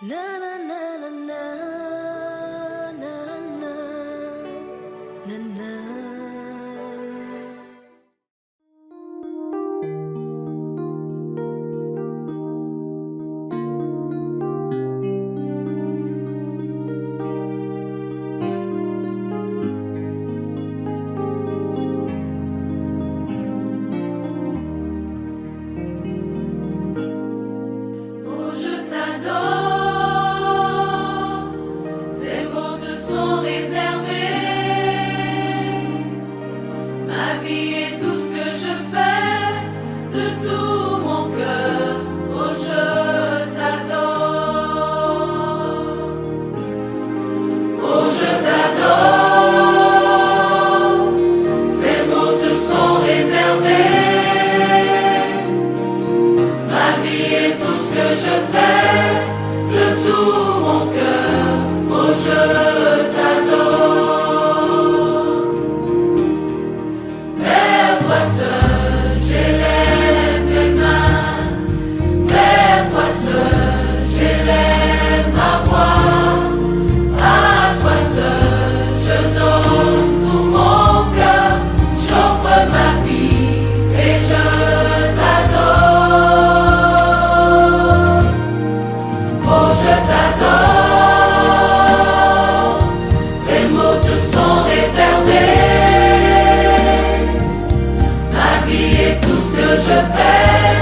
Na na na na na na na na na. Oh, je t'adore, ces mots te sont réservés. Ma vie et tout ce que je fais, de tout mon cœur, oh, je t'adore. Oh, je t'adore, ces mots te sont réservés. Ma vie et tout ce que je fais, de tout mon cœur, oh, je t'adore. Vers toi seul, j'élève mes mains. Vers toi seul, j'élève ma voix. À toi seul, je donne tout mon cœur. J'offre ma vie et je t'adore. Oh, je t'adore, ces mots te sont réservés. Ma vie et tout ce que je fais,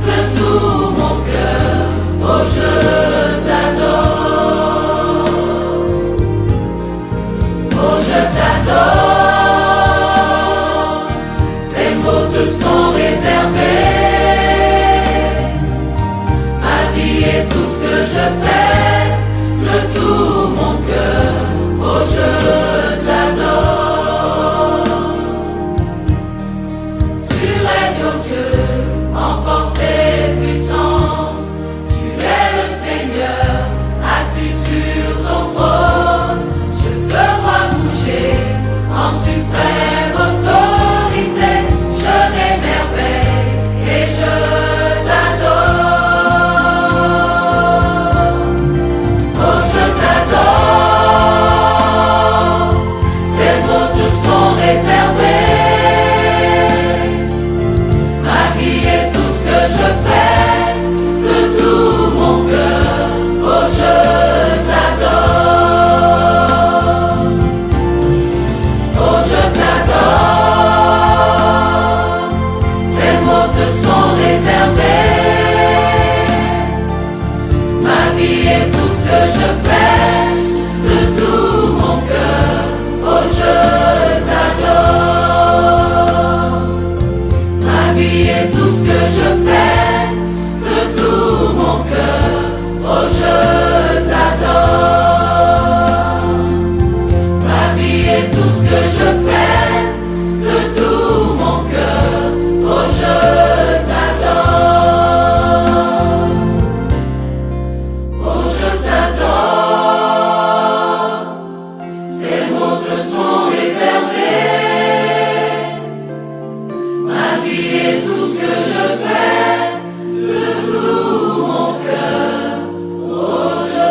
de tout mon cœur, oh, je t'adore. Oh, je t'adore, ces mots te sont réservés. Ma vie et tout ce que je fais, de tout mon cœur, oh, je t'adore. Tu règnes, oh Dieu, en force et puissance. Tu es le Seigneur, assis sur ton trône. Je te vois bouger en suprême autorité. Je m'émerveille et je t'adore. Oh, je t'adore, ces mots te sont réservés. Ma vie et tout ce que je fais, de tout mon cœur, oh, je t'adore. Oh, je t'adore, ces mots te sont réservés. Ma vie et tout ce que je fais, de tout mon cœur, oh, je t'adore. Ma vie et tout ce que je fais, de tout mon cœur, oh, je t'adore. Ma vie et tout ce que je fais, de tout mon cœur, oh, je t'adore. Oh, je t'adore, ces mots te sont réservés. Ma vie et tout ce que je fais, de tout mon cœur, oh, je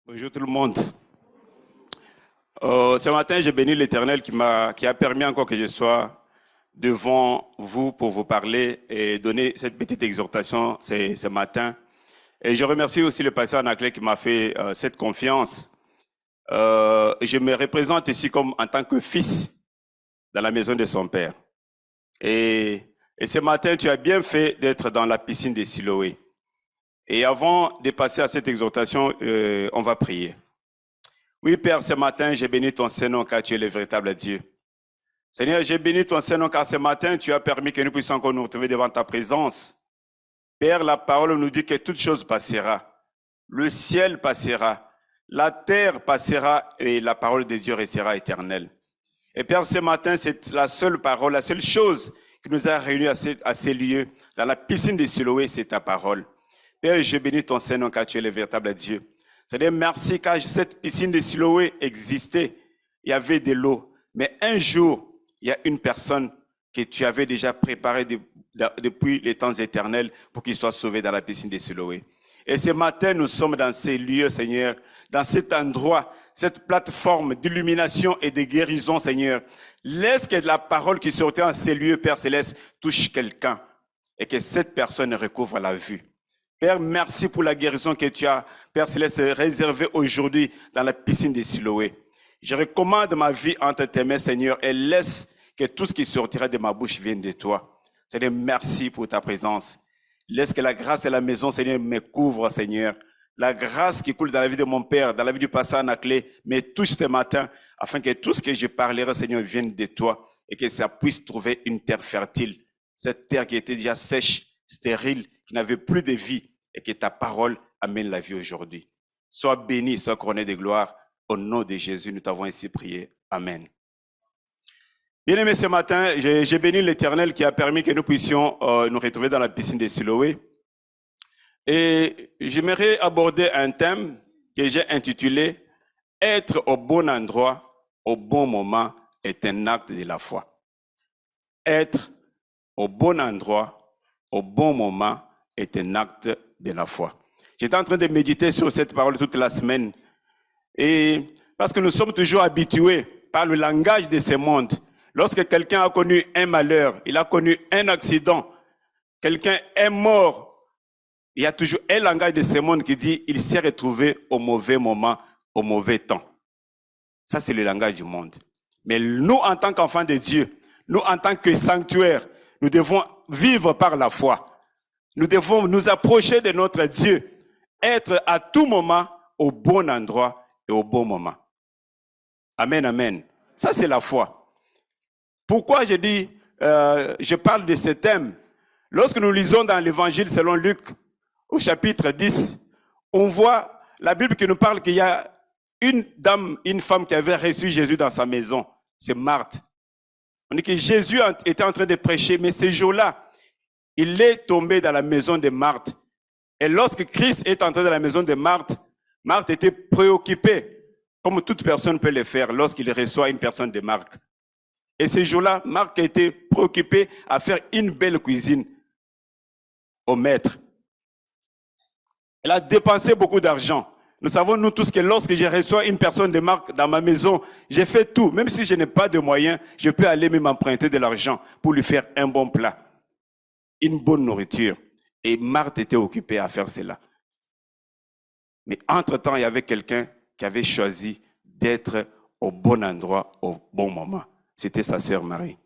Bonjour tout le monde. Ce matin, j'ai béni l'Éternel qui a permis encore que je sois devant vous pour vous parler et donner cette petite exhortation ce matin. Et je remercie aussi le pasteur Anaclet qui m'a fait cette confiance. Je me représente ici comme en tant que fils dans la maison de son père. Et ce matin, tu as bien fait d'être dans la piscine de Siloé. Et avant de passer à cette exhortation, on va prier. Oui, Père, ce matin, j'ai béni ton Saint-Nom car tu es le véritable Dieu. Seigneur, j'ai béni ton Saint-Nom car ce matin, tu as permis que nous puissions encore nous retrouver devant ta présence. Père, la parole nous dit que toute chose passera. Le ciel passera, la terre passera et la parole de Dieu restera éternelle. Et Père, ce matin, c'est la seule parole, la seule chose qui nous a réunis à ces lieux, dans la piscine de Siloé, c'est ta parole. Père, je bénis ton Saint-Nom car tu es le véritable Dieu. C'est-à-dire, merci car cette piscine de Siloé existait. Il y avait de l'eau. Mais un jour, il y a une personne que tu avais déjà préparée depuis les temps éternels pour qu'il soit sauvé dans la piscine de Siloé. Et ce matin, nous sommes dans ces lieux, Seigneur, dans cet endroit, cette plateforme d'illumination et de guérison, Seigneur. Laisse que la parole qui sortait en ces lieux, Père Céleste, touche quelqu'un et que cette personne recouvre la vue. Père, merci pour la guérison que tu as, Père Céleste, réservée aujourd'hui dans la piscine de Siloé. Je recommande ma vie entre tes mains, Seigneur, et laisse que tout ce qui sortira de ma bouche vienne de toi. Seigneur, merci pour ta présence. Laisse que la grâce de la maison, Seigneur, me couvre, Seigneur. La grâce qui coule dans la vie de mon Père, dans la vie du pasteur Anaclé, me touche ce matin, afin que tout ce que je parlerai, Seigneur, vienne de toi et que ça puisse trouver une terre fertile. Cette terre qui était déjà sèche, stérile, qui n'avait plus de vie, et que ta parole amène la vie aujourd'hui. Sois béni, sois couronné de gloire. Au nom de Jésus, nous t'avons ainsi prié. Amen. Bien-aimés, ce matin, j'ai béni l'Éternel qui a permis que nous puissions nous retrouver dans la piscine de Siloé. Et j'aimerais aborder un thème que j'ai intitulé « Être au bon endroit, au bon moment est un acte de la foi ». Être au bon endroit, au bon moment est un acte de la foi. J'étais en train de méditer sur cette parole toute la semaine. Et parce que nous sommes toujours habitués par le langage de ce monde. Lorsque quelqu'un a connu un malheur, il a connu un accident, quelqu'un est mort, il y a toujours un langage de ce monde qui dit il s'est retrouvé au mauvais moment, au mauvais temps. Ça, c'est le langage du monde. Mais nous, en tant qu'enfants de Dieu, nous, en tant que sanctuaire, nous devons vivre par la foi. Nous devons nous approcher de notre Dieu, être à tout moment au bon endroit et au bon moment. Amen, amen. Ça, c'est la foi. Pourquoi je parle de ce thème? Lorsque nous lisons dans l'évangile selon Luc, au chapitre 10, on voit la Bible qui nous parle qu'il y a une femme qui avait reçu Jésus dans sa maison. C'est Marthe. On dit que Jésus était en train de prêcher, mais ce jour-là, il est tombé dans la maison de Marthe. Et lorsque Christ est entré dans la maison de Marthe, Marthe était préoccupée, comme toute personne peut le faire lorsqu'il reçoit une personne de Marc. Et ce jour-là, Marc a été préoccupé à faire une belle cuisine au maître. Elle a dépensé beaucoup d'argent. Nous savons, nous tous, que lorsque je reçois une personne de Marc dans ma maison, j'ai fait tout. Même si je n'ai pas de moyens, je peux aller même emprunter de l'argent pour lui faire un bon plat, une bonne nourriture. Et Marthe était occupée à faire cela. Mais entre-temps, il y avait quelqu'un qui avait choisi d'être au bon endroit, au bon moment. C'était sa sœur Marie.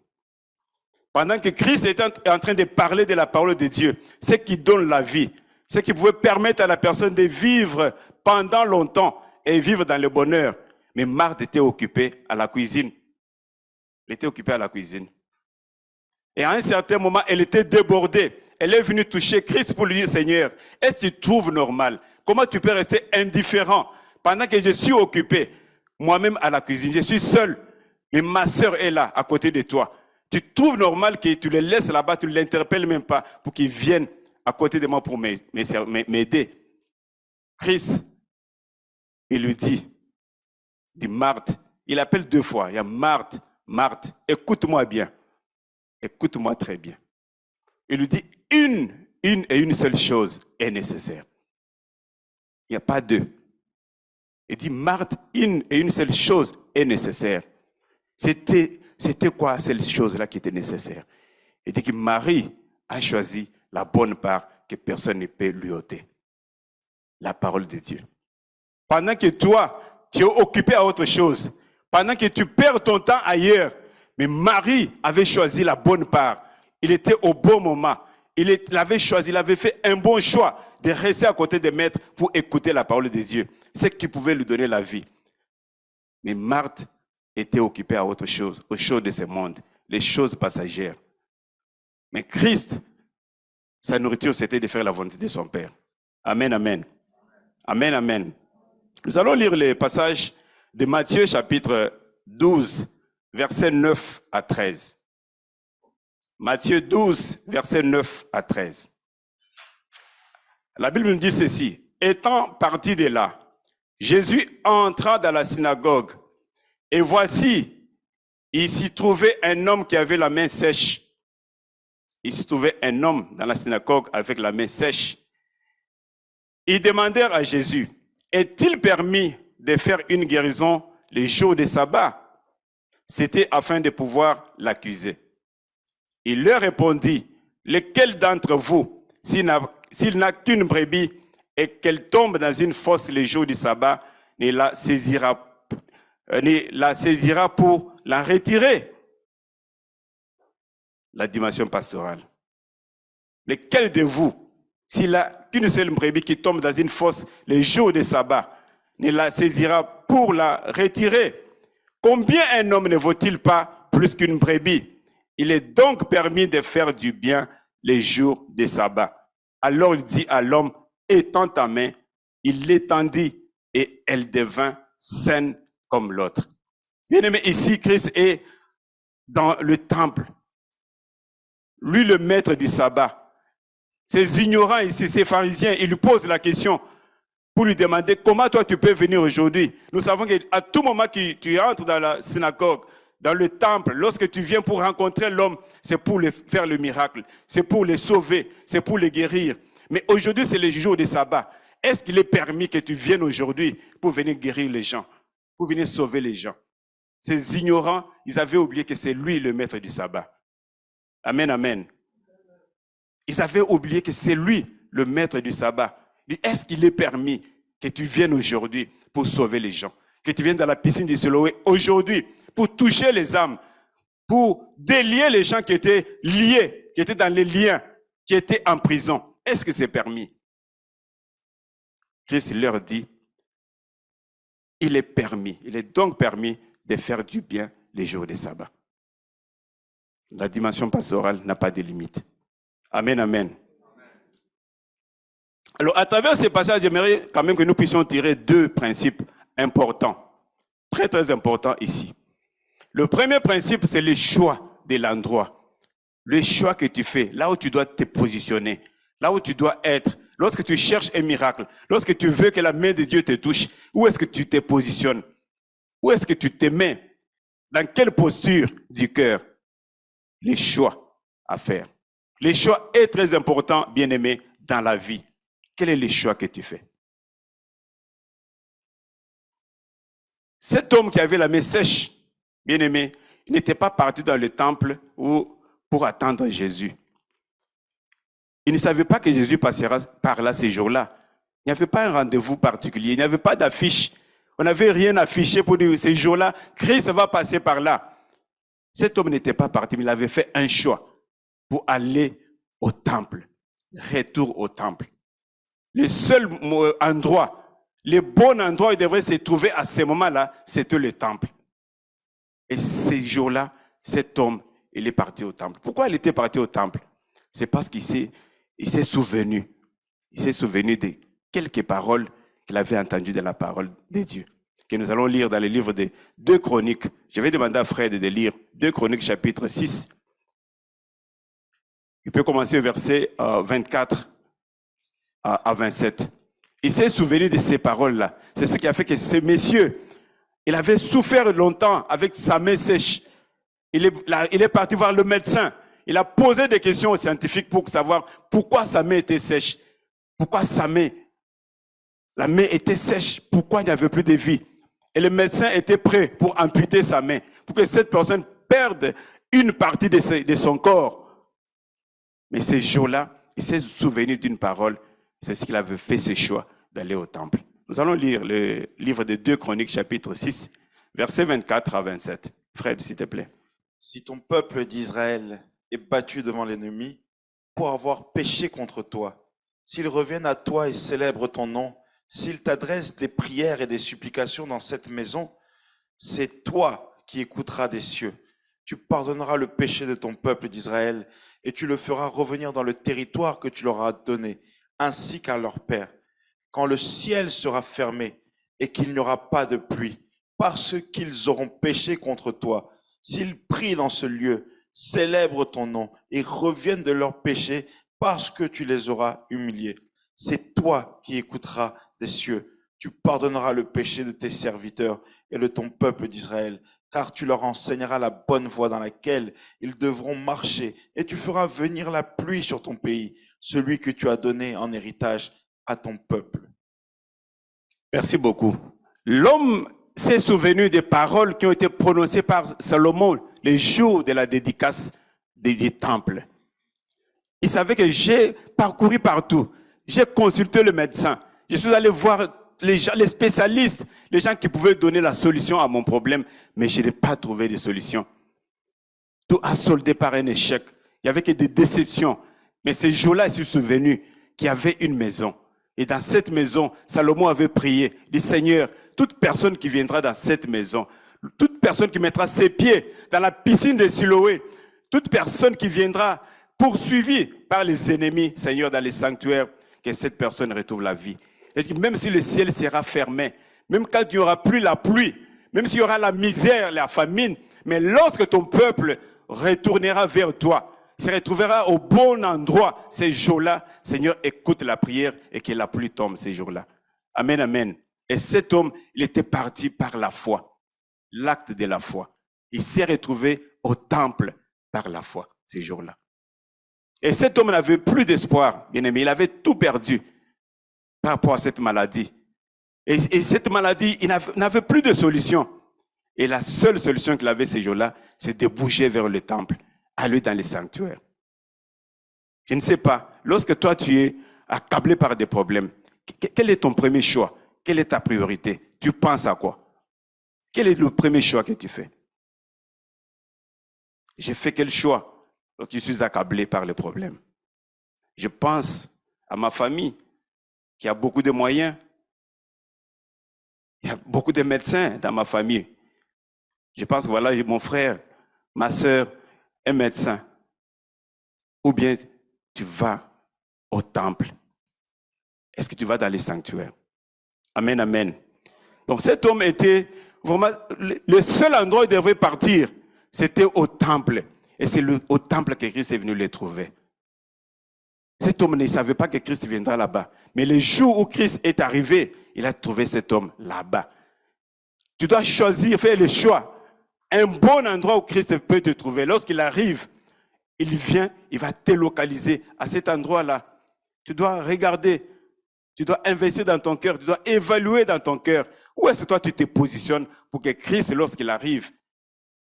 Pendant que Christ était en train de parler de la parole de Dieu, ce qui donne la vie, ce qui pouvait permettre à la personne de vivre pendant longtemps et vivre dans le bonheur. Mais Marthe était occupée à la cuisine. Elle était occupée à la cuisine. Et à un certain moment, elle était débordée. Elle est venue toucher Christ pour lui dire, Seigneur, est-ce que tu trouves normal? Comment tu peux rester indifférent pendant que je suis occupé, moi-même à la cuisine? Je suis seul, mais ma sœur est là, à côté de toi. Tu trouves normal que tu le laisses là-bas, tu ne l'interpelles même pas pour qu'il vienne à côté de moi pour m'aider. Christ, il lui dit Marthe, il appelle 2 fois, il y a Marthe, Marthe, écoute-moi bien, écoute-moi très bien. Il lui dit une et une seule chose est nécessaire. Il n'y a pas 2. Il dit Marthe, une et une seule chose est nécessaire. C'était quoi cette chose-là qui était nécessaire? Il dit que Marie a choisi la bonne part que personne ne peut lui ôter. La parole de Dieu. Pendant que toi, tu es occupé à autre chose, pendant que tu perds ton temps ailleurs, mais Marie avait choisi la bonne part. Il était au bon moment. Il avait choisi, il avait fait un bon choix de rester à côté des maîtres pour écouter la parole de Dieu. C'est ce qui pouvait lui donner la vie. Mais Marthe était occupée à autre chose, aux choses de ce monde, les choses passagères. Mais Christ, sa nourriture, c'était de faire la volonté de son Père. Amen, amen. Amen, amen. Nous allons lire les passages de Matthieu chapitre 12, versets 9 à 13. Matthieu 12, versets 9 à 13. La Bible nous dit ceci. Étant parti de là, Jésus entra dans la synagogue et voici, il s'y trouvait un homme qui avait la main sèche. Il se trouvait un homme dans la synagogue avec la main sèche. Ils demandèrent à Jésus, est-il permis de faire une guérison les jours de sabbat? C'était afin de pouvoir l'accuser. Il leur répondit, lequel d'entre vous, s'il n'a qu'une brebis et qu'elle tombe dans une fosse les jours du sabbat, ne la saisira pour la retirer? La dimension pastorale. Lequel de vous, s'il n'a qu'une seule brebis qui tombe dans une fosse les jours de sabbat, ne la saisira pour la retirer? Combien un homme ne vaut-il pas plus qu'une brebis? Il est donc permis de faire du bien les jours de sabbat. Alors il dit à l'homme, étends ta main. Il l'étendit et elle devint saine comme l'autre. Bien aimé, ici, Christ est dans le temple. Lui, le maître du sabbat. Ces ignorants ici, ces pharisiens, ils lui posent la question pour lui demander comment toi tu peux venir aujourd'hui. Nous savons qu'à tout moment que tu entres dans la synagogue, dans le temple, lorsque tu viens pour rencontrer l'homme, c'est pour faire le miracle, c'est pour les sauver, c'est pour les guérir. Mais aujourd'hui, c'est le jour du sabbat. Est-ce qu'il est permis que tu viennes aujourd'hui pour venir guérir les gens, pour venir sauver les gens? Ces ignorants, ils avaient oublié que c'est lui le maître du sabbat. Amen, amen. Ils avaient oublié que c'est lui le maître du sabbat. Est-ce qu'il est permis que tu viennes aujourd'hui pour sauver les gens? Que tu viennes dans la piscine du Siloé aujourd'hui pour toucher les âmes, pour délier les gens qui étaient liés, qui étaient dans les liens, qui étaient en prison. Est-ce que c'est permis? Christ leur dit, il est permis, il est donc permis de faire du bien les jours de sabbat. La dimension pastorale n'a pas de limite. Amen, amen. Alors, à travers ces passages, j'aimerais quand même que nous puissions tirer deux principes importants, très, très importants ici. Le premier principe, c'est le choix de l'endroit. Le choix que tu fais, là où tu dois te positionner, là où tu dois être. Lorsque tu cherches un miracle, lorsque tu veux que la main de Dieu te touche, où est-ce que tu te positionnes? Où est-ce que tu te mets? Dans quelle posture du cœur? Les choix à faire. Le choix est très important, bien-aimé, dans la vie. Quel est le choix que tu fais? Cet homme qui avait la main sèche, bien-aimé, il n'était pas parti dans le temple pour attendre Jésus. Il ne savait pas que Jésus passera par là ces jours-là. Il n'y avait pas un rendez-vous particulier, il n'y avait pas d'affiche. On n'avait rien affiché pour dire ces jours-là, Christ va passer par là. Cet homme n'était pas parti, mais il avait fait un choix pour aller au temple. Retour au temple. Le seul endroit, le bon endroit où il devrait se trouver à ce moment-là, c'était le temple. Et ces jours-là, cet homme, il est parti au temple. Pourquoi il était parti au temple? C'est parce qu'il s'est souvenu. Il s'est souvenu de quelques paroles qu'il avait entendues de la parole de Dieu, que nous allons lire dans le livre de 2 Chroniques. Je vais demander à Fred de lire 2 Chroniques chapitre 6. Il peut commencer au verset 24 à 27. Il s'est souvenu de ces paroles-là. C'est ce qui a fait que ce monsieur, il avait souffert longtemps avec sa main sèche. Il est parti voir le médecin. Il a posé des questions aux scientifiques pour savoir pourquoi sa main était sèche. Pourquoi la main était sèche. Pourquoi il n'y avait plus de vie. Et le médecin était prêt pour amputer sa main. Pour que cette personne perde une partie de son corps. Mais ces jours-là, il s'est souvenu d'une parole. C'est ce qu'il avait fait ce choix d'aller au temple. Nous allons lire le livre de 2 Chroniques, chapitre 6, versets 24 à 27. Fred, s'il te plaît. Si ton peuple d'Israël est battu devant l'ennemi pour avoir péché contre toi, s'ils reviennent à toi et célèbrent ton nom, s'ils t'adressent des prières et des supplications dans cette maison, c'est toi qui écouteras des cieux. Tu pardonneras le péché de ton peuple d'Israël et tu le feras revenir dans le territoire que tu leur as donné, ainsi qu'à leur père. Quand le ciel sera fermé et qu'il n'y aura pas de pluie, parce qu'ils auront péché contre toi, s'ils prient dans ce lieu, célèbrent ton nom et reviennent de leurs péchés parce que tu les auras humiliés. C'est toi qui écouteras des cieux. Tu pardonneras le péché de tes serviteurs et de ton peuple d'Israël, car tu leur enseigneras la bonne voie dans laquelle ils devront marcher, et tu feras venir la pluie sur ton pays, celui que tu as donné en héritage à ton peuple. Merci beaucoup. L'homme s'est souvenu des paroles qui ont été prononcées par Salomon les jours de la dédicace du temple. Il savait que j'ai parcouru partout. J'ai consulté le médecin. Je suis allé voir les spécialistes, les gens qui pouvaient donner la solution à mon problème, mais je n'ai pas trouvé de solution. Tout a soldé par un échec. Il n'y avait que des déceptions. Mais ce jour-là, je suis souvenu qu'il y avait une maison. Et dans cette maison, Salomon avait prié, dit Seigneur, toute personne qui viendra dans cette maison, toute personne qui mettra ses pieds dans la piscine de Siloé, toute personne qui viendra poursuivie par les ennemis, Seigneur, dans les sanctuaires, que cette personne retrouve la vie. Et même si le ciel sera fermé, même quand il n'y aura plus la pluie, même s'il y aura la misère, la famine, mais lorsque ton peuple retournera vers toi, se retrouvera au bon endroit ces jours-là, Seigneur, écoute la prière et que la pluie tombe ces jours-là. Amen, amen. Et cet homme, il était parti par la foi, l'acte de la foi. Il s'est retrouvé au temple par la foi ces jours-là. Et cet homme n'avait plus d'espoir, bien aimé, il avait tout perdu par rapport à cette maladie. Et cette maladie, il n'avait plus de solution. Et la seule solution qu'il avait ces jours-là, c'est de bouger vers le temple, aller dans les sanctuaires. Je ne sais pas, lorsque toi tu es accablé par des problèmes, quel est ton premier choix? Quelle est ta priorité? Tu penses à quoi? Quel est le premier choix que tu fais? J'ai fait quel choix lorsque je suis accablé par les problèmes? Je pense à ma famille qui a beaucoup de moyens. Il y a beaucoup de médecins dans ma famille. Je pense que voilà, j'ai mon frère, ma soeur, un médecin. Ou bien tu vas au temple. Est-ce que tu vas dans les sanctuaires? Amen, amen. Donc cet homme était vraiment, le seul endroit où il devait partir, c'était au temple. Et c'est au temple que Christ est venu le trouver. Cet homme ne savait pas que Christ viendra là-bas. Mais le jour où Christ est arrivé, il a trouvé cet homme là-bas. Tu dois choisir, faire le choix. Un bon endroit où Christ peut te trouver. Lorsqu'il arrive, il vient, il va te localiser à cet endroit-là. Tu dois regarder, tu dois investir dans ton cœur, tu dois évaluer dans ton cœur. Où est-ce que toi tu te positionnes pour que Christ, lorsqu'il arrive,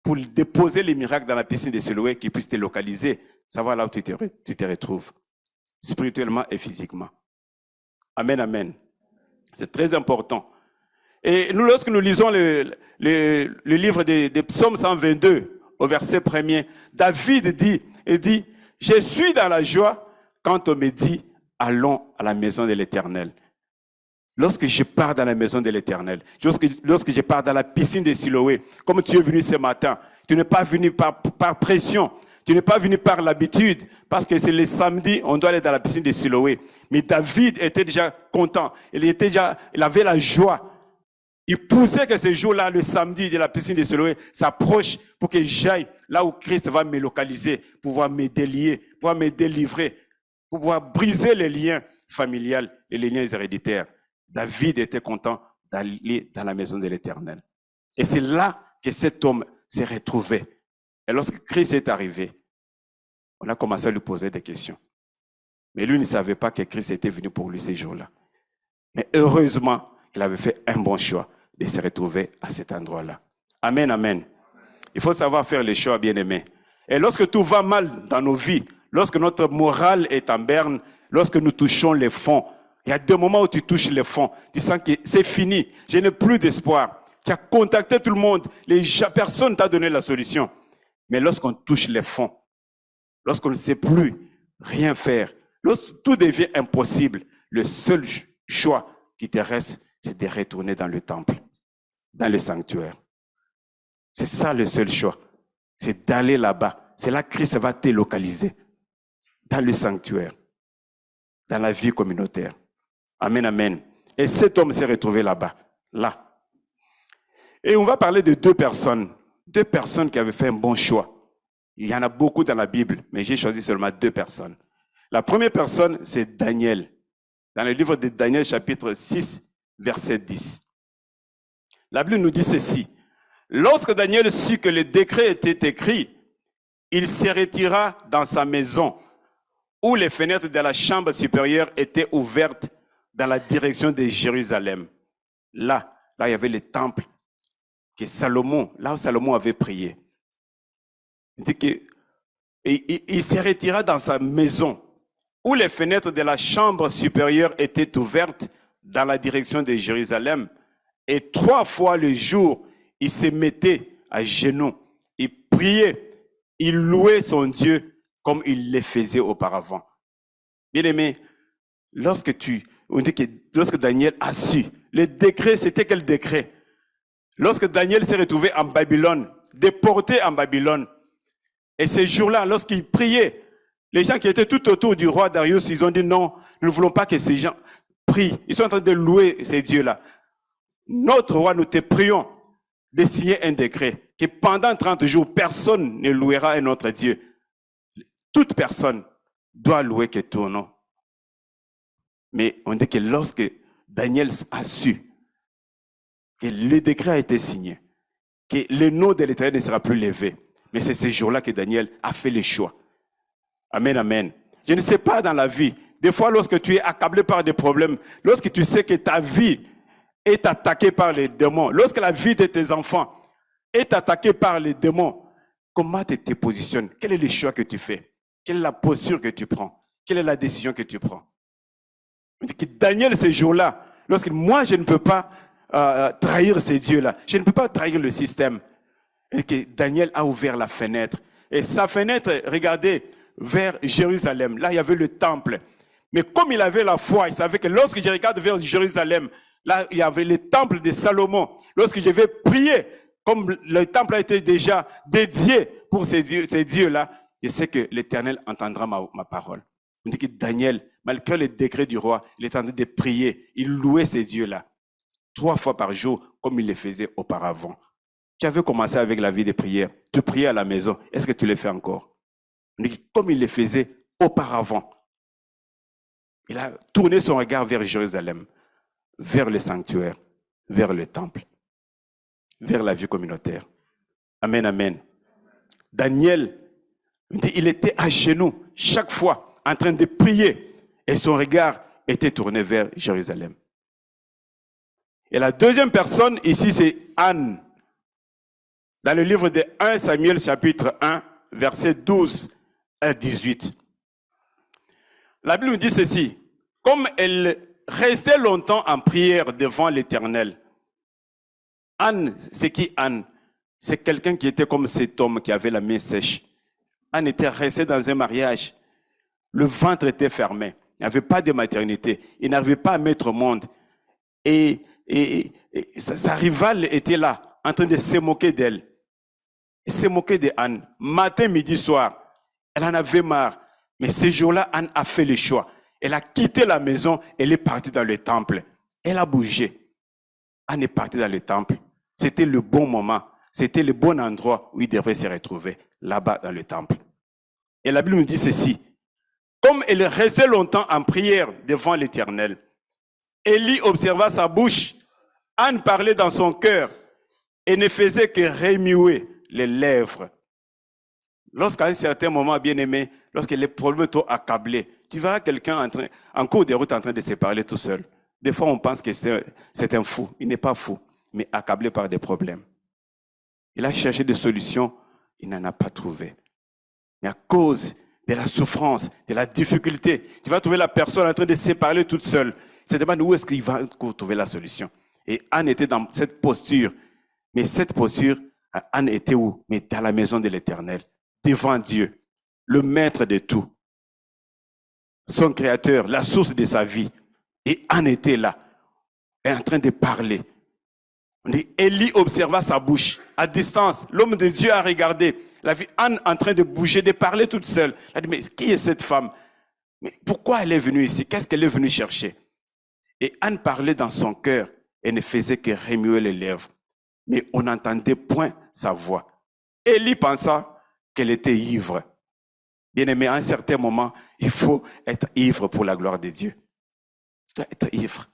pour déposer les miracles dans la piscine de Siloé, qu'il puisse te localiser, savoir là où tu te retrouves, spirituellement et physiquement. Amen, amen. C'est très important. Et nous, lorsque nous lisons le livre des psaumes 122, au verset 1er, David dit, je suis dans la joie quand on me dit, allons à la maison de l'Éternel. Lorsque je pars dans la maison de l'Éternel, lorsque je pars dans la piscine de Siloé, comme tu es venu ce matin, tu n'es pas venu par pression, tu n'es pas venu par l'habitude, parce que c'est le samedi, on doit aller dans la piscine de Siloé. Mais David était déjà content, il avait la joie. Il poussait que ce jour-là, le samedi de la piscine de Siloé, s'approche pour que j'aille là où Christ va me localiser, pour pouvoir me délier, pour pouvoir me délivrer, pour pouvoir briser les liens familiaux et les liens héréditaires. David était content d'aller dans la maison de l'Éternel. Et c'est là que cet homme s'est retrouvé. Et lorsque Christ est arrivé, on a commencé à lui poser des questions. Mais lui ne savait pas que Christ était venu pour lui ces jours-là. Mais heureusement qu'il avait fait un bon choix de se retrouver à cet endroit-là. Amen, amen. Il faut savoir faire les choix, bien-aimés. Et lorsque tout va mal dans nos vies, lorsque notre morale est en berne, lorsque nous touchons les fonds, il y a des moments où tu touches les fonds, tu sens que c'est fini, je n'ai plus d'espoir. Tu as contacté tout le monde, personne ne t'a donné la solution. Mais lorsqu'on touche les fonds, lorsqu'on ne sait plus rien faire, lorsque tout devient impossible, le seul choix qui te reste, c'est de retourner dans le temple, dans le sanctuaire. C'est ça le seul choix. C'est d'aller là-bas. C'est là que Christ va te localiser. Dans le sanctuaire. Dans la vie communautaire. Amen, amen. Et cet homme s'est retrouvé là-bas. Là. Et on va parler de deux personnes. Deux personnes qui avaient fait un bon choix. Il y en a beaucoup dans la Bible, mais j'ai choisi seulement deux personnes. La première personne, c'est Daniel. Dans le livre de Daniel, chapitre 6, verset 10. La Bible nous dit ceci. Lorsque Daniel sut que le décret était écrit, il se retira dans sa maison, où les fenêtres de la chambre supérieure étaient ouvertes dans la direction de Jérusalem. Là, il y avait le temple que Salomon, là où Salomon avait prié. Il dit que il se retira dans sa maison, où les fenêtres de la chambre supérieure étaient ouvertes dans la direction de Jérusalem. Et 3 fois le jour, il se mettait à genoux, il priait, il louait son Dieu comme il le faisait auparavant. Bien-aimé, lorsque Daniel a su, le décret, c'était quel décret? Lorsque Daniel s'est retrouvé en Babylone, déporté en Babylone, et ces jours-là, lorsqu'il priait, les gens qui étaient tout autour du roi Darius, ils ont dit non, nous ne voulons pas que ces gens prient. Ils sont en train de louer ces dieux-là. Notre roi, nous te prions de signer un décret que pendant 30 jours, personne ne louera un autre Dieu. Toute personne doit louer que ton nom. Mais on dit que lorsque Daniel a su que le décret a été signé, que le nom de l'Éternel ne sera plus levé, mais c'est ces jours-là que Daniel a fait le choix. Amen, amen. Je ne sais pas dans la vie, des fois lorsque tu es accablé par des problèmes, lorsque tu sais que ta vie est attaquée par les démons, lorsque la vie de tes enfants est attaquée par les démons, comment tu te positionnes? Quel est le choix que tu fais? Quelle est la posture que tu prends? Quelle est la décision que tu prends? Daniel, ces jours-là, lorsque moi, je ne peux pas trahir ces dieux-là, je ne peux pas trahir le système. Et que Daniel a ouvert la fenêtre. Et sa fenêtre, regardez, vers Jérusalem. Là, il y avait le temple. Mais comme il avait la foi, il savait que lorsque je regarde vers Jérusalem, là, il y avait le temple de Salomon. Lorsque je vais prier, comme le temple a été déjà dédié pour ces dieux-là, je sais que l'Éternel entendra ma parole. On dit que Daniel, malgré le décret du roi, il est en train de prier. Il louait ces dieux-là 3 fois par jour, comme il le faisait auparavant. Tu avais commencé avec la vie de prière. Tu priais à la maison. Est-ce que tu le fais encore? On dit que comme il le faisait auparavant, il a tourné son regard vers Jérusalem, vers le sanctuaire, vers le temple, vers la vie communautaire. Amen, amen. Daniel, il était à genoux chaque fois en train de prier et son regard était tourné vers Jérusalem. Et la deuxième personne ici, c'est Anne. Dans le livre de 1 Samuel chapitre 1, versets 12 à 18. La Bible nous dit ceci. Comme elle restait longtemps en prière devant l'Éternel. Anne, c'est qui Anne? C'est quelqu'un qui était comme cet homme qui avait la main sèche. Anne était restée dans un mariage. Le ventre était fermé. Il n'y avait pas de maternité. Il n'arrivait pas à mettre au monde. Et sa rivale était là, en train de se moquer d'elle. Elle se moquait d'Anne. Matin, midi, soir. Elle en avait marre. Mais ce jour-là, Anne a fait le choix. Elle a quitté la maison. Elle est partie dans le temple. Elle a bougé. Anne est partie dans le temple. C'était le bon moment. C'était le bon endroit où il devait se retrouver. Là-bas, dans le temple. Et la Bible nous dit ceci. Comme elle restait longtemps en prière devant l'Éternel, Élie observa sa bouche. Anne parlait dans son cœur et ne faisait que remuer les lèvres. Lorsqu'à un certain moment, bien-aimé, lorsque les problèmes t'ont accablé, tu verras quelqu'un en cours de route en train de se parler tout seul. Des fois, on pense que c'est un fou. Il n'est pas fou, mais accablé par des problèmes. Il a cherché des solutions, il n'en a pas trouvé. Mais à cause de la souffrance, de la difficulté, tu vas trouver la personne en train de se parler toute seule. Il se demande où est-ce qu'il va trouver la solution. Et Anne était dans cette posture. Mais cette posture, Anne était où? Mais dans la maison de l'Éternel, devant Dieu, le maître de tout, son créateur, la source de sa vie. Et Anne était là, en train de parler. On dit, Élie observa sa bouche, à distance. L'homme de Dieu a regardé. La vie, Anne en train de bouger, de parler toute seule. Elle a dit, mais qui est cette femme? Mais pourquoi elle est venue ici? Qu'est-ce qu'elle est venue chercher? Et Anne parlait dans son cœur et ne faisait que remuer les lèvres. Mais on n'entendait point sa voix. Élie pensa qu'elle était ivre. Bien aimé, à un certain moment, il faut être ivre pour la gloire de Dieu. Tu dois être ivre.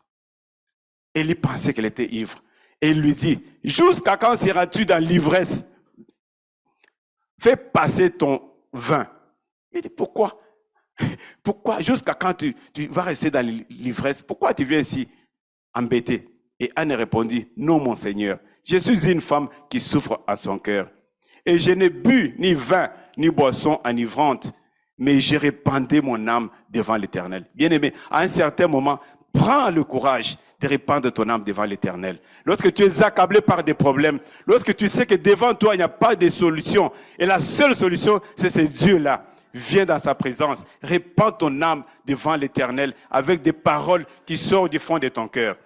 Élie pensait qu'elle était ivre. Et il lui dit, jusqu'à quand seras-tu dans l'ivresse? Fais passer ton vin. Il dit, pourquoi? Pourquoi? Jusqu'à quand tu vas rester dans l'ivresse? Pourquoi tu viens ici embêter? Et Anne répondit, non, mon Seigneur, je suis une femme qui souffre en son cœur. Et je n'ai bu ni vin, ni boisson enivrante, mais j'ai répandu mon âme devant l'Éternel. Bien-aimé, à un certain moment, prends le courage de répandre ton âme devant l'Éternel. Lorsque tu es accablé par des problèmes, lorsque tu sais que devant toi, il n'y a pas de solution, et la seule solution, c'est ce Dieu-là. Viens dans sa présence, répands ton âme devant l'Éternel avec des paroles qui sortent du fond de ton cœur.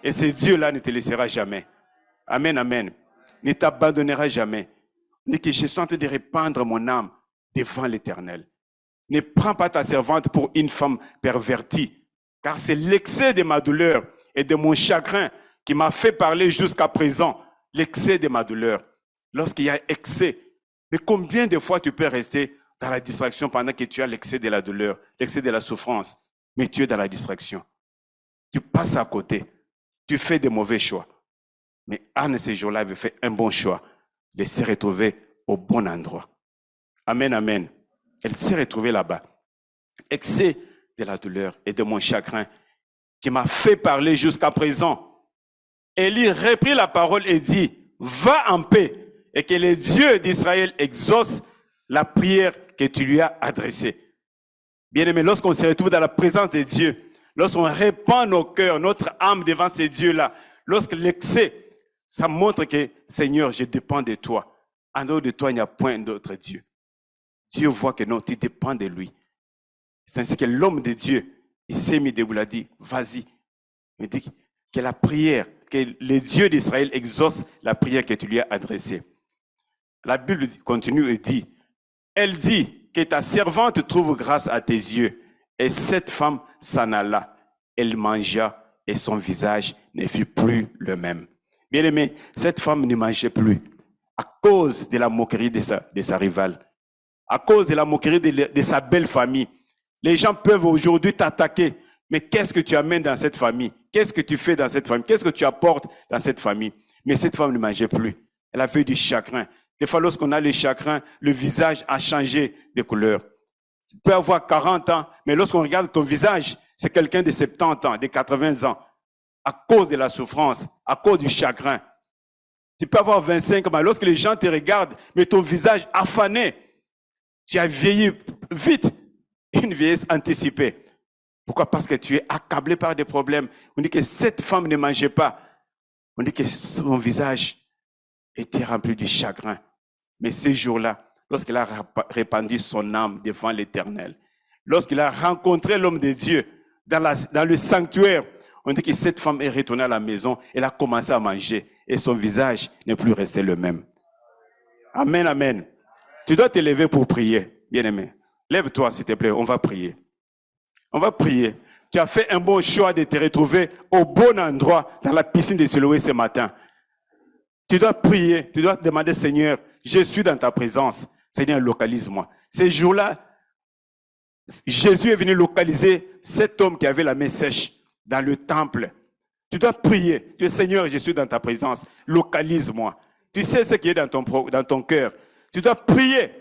Et ce Dieu-là ne te laissera jamais. Amen, amen. Ne t'abandonnera jamais. Ne que je suis en train de répandre mon âme devant l'Éternel. Ne prends pas ta servante pour une femme pervertie, car c'est l'excès de ma douleur et de mon chagrin qui m'a fait parler jusqu'à présent. L'excès de ma douleur. Lorsqu'il y a excès, mais combien de fois tu peux rester dans la distraction pendant que tu as l'excès de la douleur, l'excès de la souffrance, mais tu es dans la distraction. Tu passes à côté. Tu fais des mauvais choix. Mais Anne, ces jours-là, avait fait un bon choix de se retrouver au bon endroit. Amen, amen. Elle s'est retrouvée là-bas. Excès de la douleur et de mon chagrin qui m'a fait parler jusqu'à présent. Élie reprit la parole et dit, va en paix et que le Dieu d'Israël exauce la prière que tu lui as adressée. Bien-aimé, lorsqu'on se retrouve dans la présence de Dieu, lorsqu'on répand nos cœurs, notre âme devant ces dieux-là, lorsque l'excès, ça montre que, Seigneur, je dépends de toi. En dehors de toi, il n'y a point d'autre Dieu. Dieu voit que non, tu dépends de lui. C'est ainsi que l'homme de Dieu, il s'est mis debout, il a dit, vas-y. Il dit que la prière, que le Dieu d'Israël exauce la prière que tu lui as adressée. La Bible continue et dit, elle dit que ta servante trouve grâce à tes yeux. Et cette femme s'en alla. Elle mangea et son visage ne fut plus le même. Bien aimé, cette femme ne mangeait plus à cause de la moquerie de sa rivale, à cause de la moquerie de sa belle famille. Les gens peuvent aujourd'hui t'attaquer, mais qu'est-ce que tu amènes dans cette famille? Qu'est-ce que tu fais dans cette famille? Qu'est-ce que tu apportes dans cette famille? Mais cette femme ne mangeait plus. Elle avait du chagrin. Des fois, lorsqu'on a le chagrin, le visage a changé de couleur. Tu peux avoir 40 ans, mais lorsqu'on regarde ton visage, c'est quelqu'un de 70 ans, de 80 ans, à cause de la souffrance, à cause du chagrin. Tu peux avoir 25 ans, mais lorsque les gens te regardent, mais ton visage affané, tu as vieilli vite, une vieillesse anticipée. Pourquoi? Parce que tu es accablé par des problèmes. On dit que cette femme ne mangeait pas. On dit que son visage était rempli de chagrin. Mais ces jours-là, lorsqu'il a répandu son âme devant l'Éternel, lorsqu'il a rencontré l'homme de Dieu dans le sanctuaire, on dit que cette femme est retournée à la maison, elle a commencé à manger et son visage n'est plus resté le même. Amen, amen. Tu dois te lever pour prier, bien-aimé. Lève-toi, s'il te plaît, on va prier. On va prier. Tu as fait un bon choix de te retrouver au bon endroit dans la piscine de Siloé ce matin. Tu dois prier, tu dois te demander, Seigneur, je suis dans ta présence. Seigneur, localise-moi. Ces jours-là, Jésus est venu localiser cet homme qui avait la main sèche dans le temple. Tu dois prier. Tu dis, Seigneur, je suis dans ta présence. Localise-moi. Tu sais ce qui est dans ton cœur. Tu dois prier.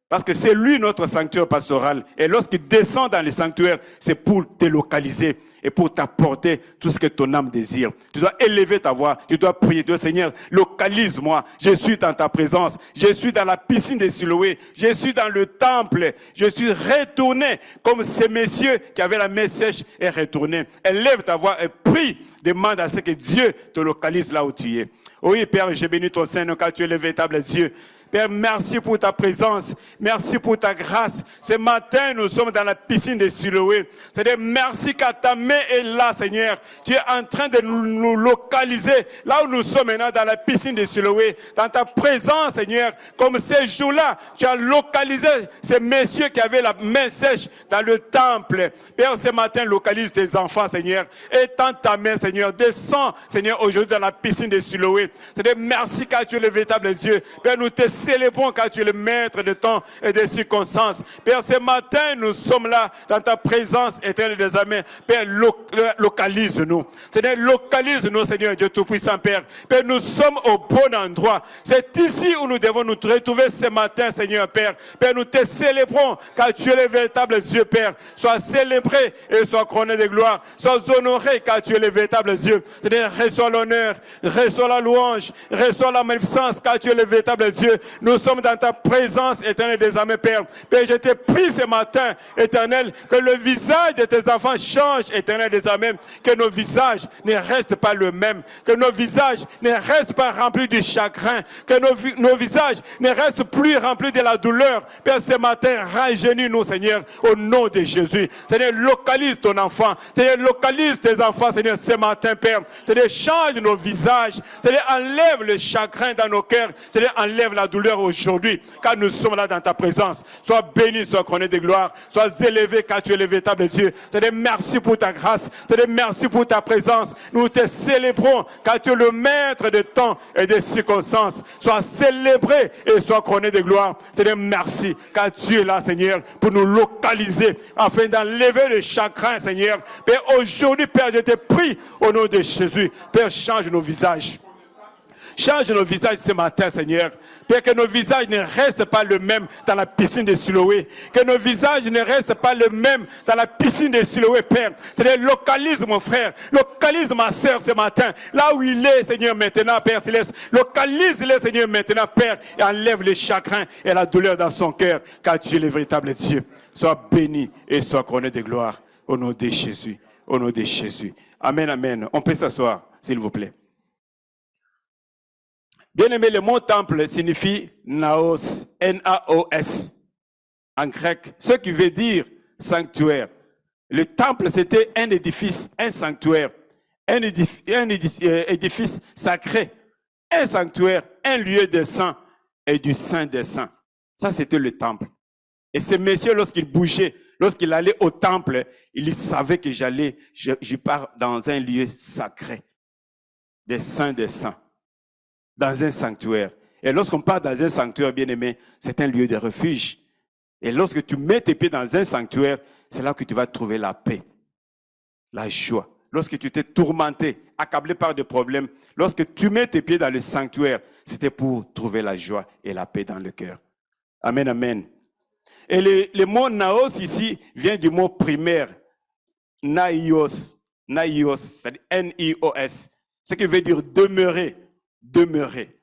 Parce que c'est lui notre sanctuaire pastoral. Et lorsqu'il descend dans le sanctuaire, c'est pour te localiser et pour t'apporter tout ce que ton âme désire. Tu dois élever ta voix. Tu dois prier. Tu dois, Seigneur, localise-moi. Je suis dans ta présence. Je suis dans la piscine de Siloé. Je suis dans le temple. Je suis retourné comme ces messieurs qui avaient la main sèche et retourné. Élève ta voix et prie. Demande à ce que Dieu te localise là où tu es. Oui, Père, j'ai béni ton Saint-Nom car tu es le véritable Dieu. Père, merci pour ta présence. Merci pour ta grâce. Ce matin, nous sommes dans la piscine de Siloé. C'est-à-dire, merci car ta main est là, Seigneur. Tu es en train de nous localiser là où nous sommes maintenant dans la piscine de Siloé. Dans ta présence, Seigneur. Comme ces jours-là, tu as localisé ces messieurs qui avaient la main sèche dans le temple. Père, ce matin, localise tes enfants, Seigneur. Étends ta main, Seigneur. Descends, Seigneur, aujourd'hui dans la piscine de Siloé. C'est-à-dire, merci car tu es le véritable Dieu. Père, nous te célébrons car tu es le maître de temps et des circonstances. Père, ce matin, nous sommes là dans ta présence éternelle des armées. Père, localise-nous. Seigneur, localise-nous, Seigneur Dieu Tout-Puissant, Père. Père, nous sommes au bon endroit. C'est ici où nous devons nous retrouver ce matin, Seigneur, Père. Père, nous te célébrons car tu es le véritable Dieu, Père. Sois célébré et sois couronné de gloire. Sois honoré car tu es le véritable Dieu. Seigneur, reçois l'honneur, reçois la louange, reçois la magnificence car tu es le véritable Dieu. Nous sommes dans ta présence éternelle des armées, Père. Père, je te prie ce matin, éternel, que le visage de tes enfants change, éternel des armées. Que nos visages ne restent pas le même. Que nos visages ne restent pas remplis de chagrin. Que nos visages ne restent plus remplis de la douleur. Père, ce matin, rajeunis-nous, Seigneur, au nom de Jésus. Seigneur, localise ton enfant. Seigneur, localise tes enfants, Seigneur, ce matin, Père. Seigneur, change nos visages. Seigneur, enlève le chagrin dans nos cœurs. Seigneur, enlève la douleur aujourd'hui, car nous sommes là dans ta présence. Sois béni, sois couronné de gloire. Sois élevé, car tu es le véritable Dieu. Seigneur, merci pour ta grâce. Seigneur, merci pour ta présence. Nous te célébrons, car tu es le maître de temps et des circonstances. Sois célébré et sois couronné de gloire. Seigneur, merci, car tu es là, Seigneur, pour nous localiser, afin d'enlever le chagrin, Seigneur. Père, aujourd'hui, Père, je te prie au nom de Jésus. Père, change nos visages. Change nos visages ce matin, Seigneur. Père, que nos visages ne restent pas le même dans la piscine de Siloé. Que nos visages ne restent pas le même dans la piscine de Siloé, Père. Seigneur, localise mon frère, localise ma soeur ce matin. Là où il est, Seigneur, maintenant, Père Céleste. Localise-le, Seigneur, maintenant, Père. Et enlève le chagrin et la douleur dans son cœur. Car tu es le véritable Dieu. Sois béni et sois couronné de gloire. Au nom de Jésus. Au nom de Jésus. Amen, amen. On peut s'asseoir, s'il vous plaît. Bien-aimé, le mot temple signifie naos, N-A-O-S, en grec, ce qui veut dire sanctuaire. Le temple, c'était un édifice, un sanctuaire, un édifice sacré, un sanctuaire, un lieu de saint et du saint des saints. Ça, c'était le temple. Et ce monsieur, lorsqu'il bougeait, lorsqu'il allait au temple, il savait que je pars dans un lieu sacré, des saints des saints. Dans un sanctuaire. Et lorsqu'on part dans un sanctuaire, bien-aimé, c'est un lieu de refuge. Et lorsque tu mets tes pieds dans un sanctuaire, c'est là que tu vas trouver la paix, la joie. Lorsque tu t'es tourmenté, accablé par des problèmes, lorsque tu mets tes pieds dans le sanctuaire, c'était pour trouver la joie et la paix dans le cœur. Amen, amen. Et le mot naos ici vient du mot primaire, naios, c'est-à-dire N-I-O-S, ce qui veut dire demeurer. Demeurer.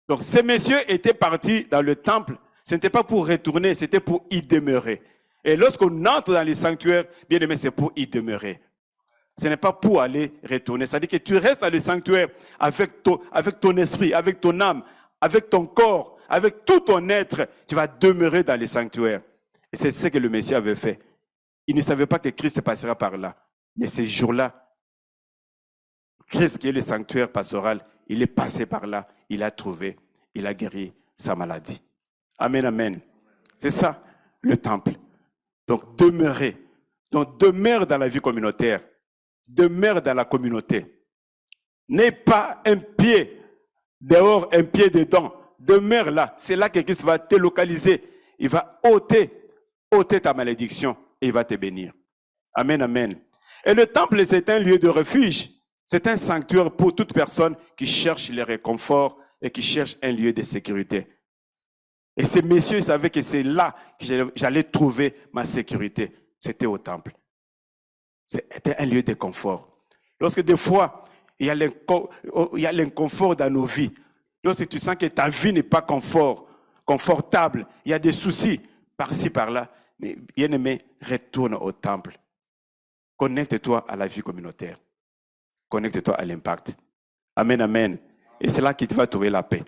Donc, ces messieurs étaient partis dans le temple. Ce n'était pas pour retourner, c'était pour y demeurer. Et lorsqu'on entre dans les sanctuaires, bien aimé, c'est pour y demeurer. Ce n'est pas pour aller retourner. C'est-à-dire que tu restes dans le sanctuaire avec ton esprit, avec ton âme, avec ton corps, avec tout ton être. Tu vas demeurer dans les sanctuaires. Et c'est ce que le Messie avait fait. Il ne savait pas que Christ passera par là. Mais ces jours-là, Christ qui est le sanctuaire pastoral, il est passé par là, il a trouvé, il a guéri sa maladie. Amen, amen. C'est ça, le temple. Donc, demeurer. Donc, demeure dans la vie communautaire. Demeure dans la communauté. N'aie pas un pied dehors, un pied dedans. Demeure là. C'est là que Christ va te localiser. Il va ôter ta malédiction et il va te bénir. Amen, amen. Et le temple, c'est un lieu de refuge. C'est un sanctuaire pour toute personne qui cherche le réconfort et qui cherche un lieu de sécurité. Et ces messieurs savaient que c'est là que j'allais trouver ma sécurité. C'était au temple. C'était un lieu de confort. Lorsque des fois, il y a l'inconfort dans nos vies, lorsque tu sens que ta vie n'est pas confortable, il y a des soucis par-ci, par-là, mais bien aimé, retourne au temple. Connecte-toi à la vie communautaire. Connecte-toi à l'impact. Amen, amen. Et c'est là que tu vas trouver la paix.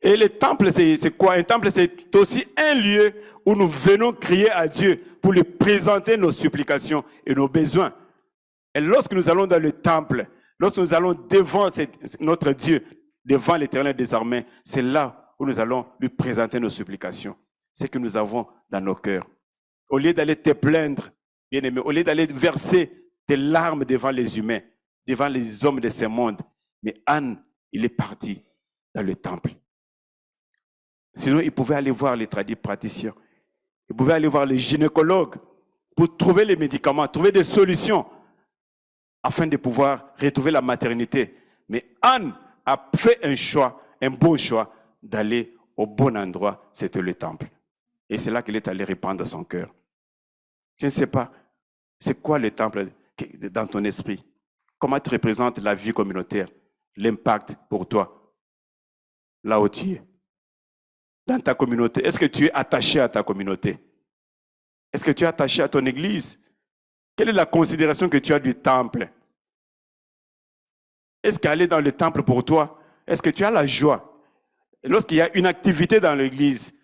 Et le temple, c'est quoi? Un temple, c'est aussi un lieu où nous venons crier à Dieu pour lui présenter nos supplications et nos besoins. Et lorsque nous allons dans le temple, lorsque nous allons devant notre Dieu, devant l'Éternel des armées, c'est là où nous allons lui présenter nos supplications. C'est que nous avons dans nos cœurs. Au lieu d'aller te plaindre, bien-aimé, au lieu d'aller verser tes larmes devant les humains, devant les hommes de ce monde. Mais Anne, il est parti dans le temple. Sinon, il pouvait aller voir les praticiens. Il pouvait aller voir les gynécologues pour trouver les médicaments, trouver des solutions afin de pouvoir retrouver la maternité. Mais Anne a fait un choix, un bon choix, d'aller au bon endroit, c'était le temple. Et c'est là qu'elle est allée répandre son cœur. Je ne sais pas, c'est quoi le temple dans ton esprit? Comment tu représentes la vie communautaire, l'impact pour toi, là où tu es? Dans ta communauté, est-ce que tu es attaché à ta communauté? Est-ce que tu es attaché à ton église? Quelle est la considération que tu as du temple? Est-ce qu'aller dans le temple pour toi, est-ce que tu as la joie? Lorsqu'il y a une activité dans l'église,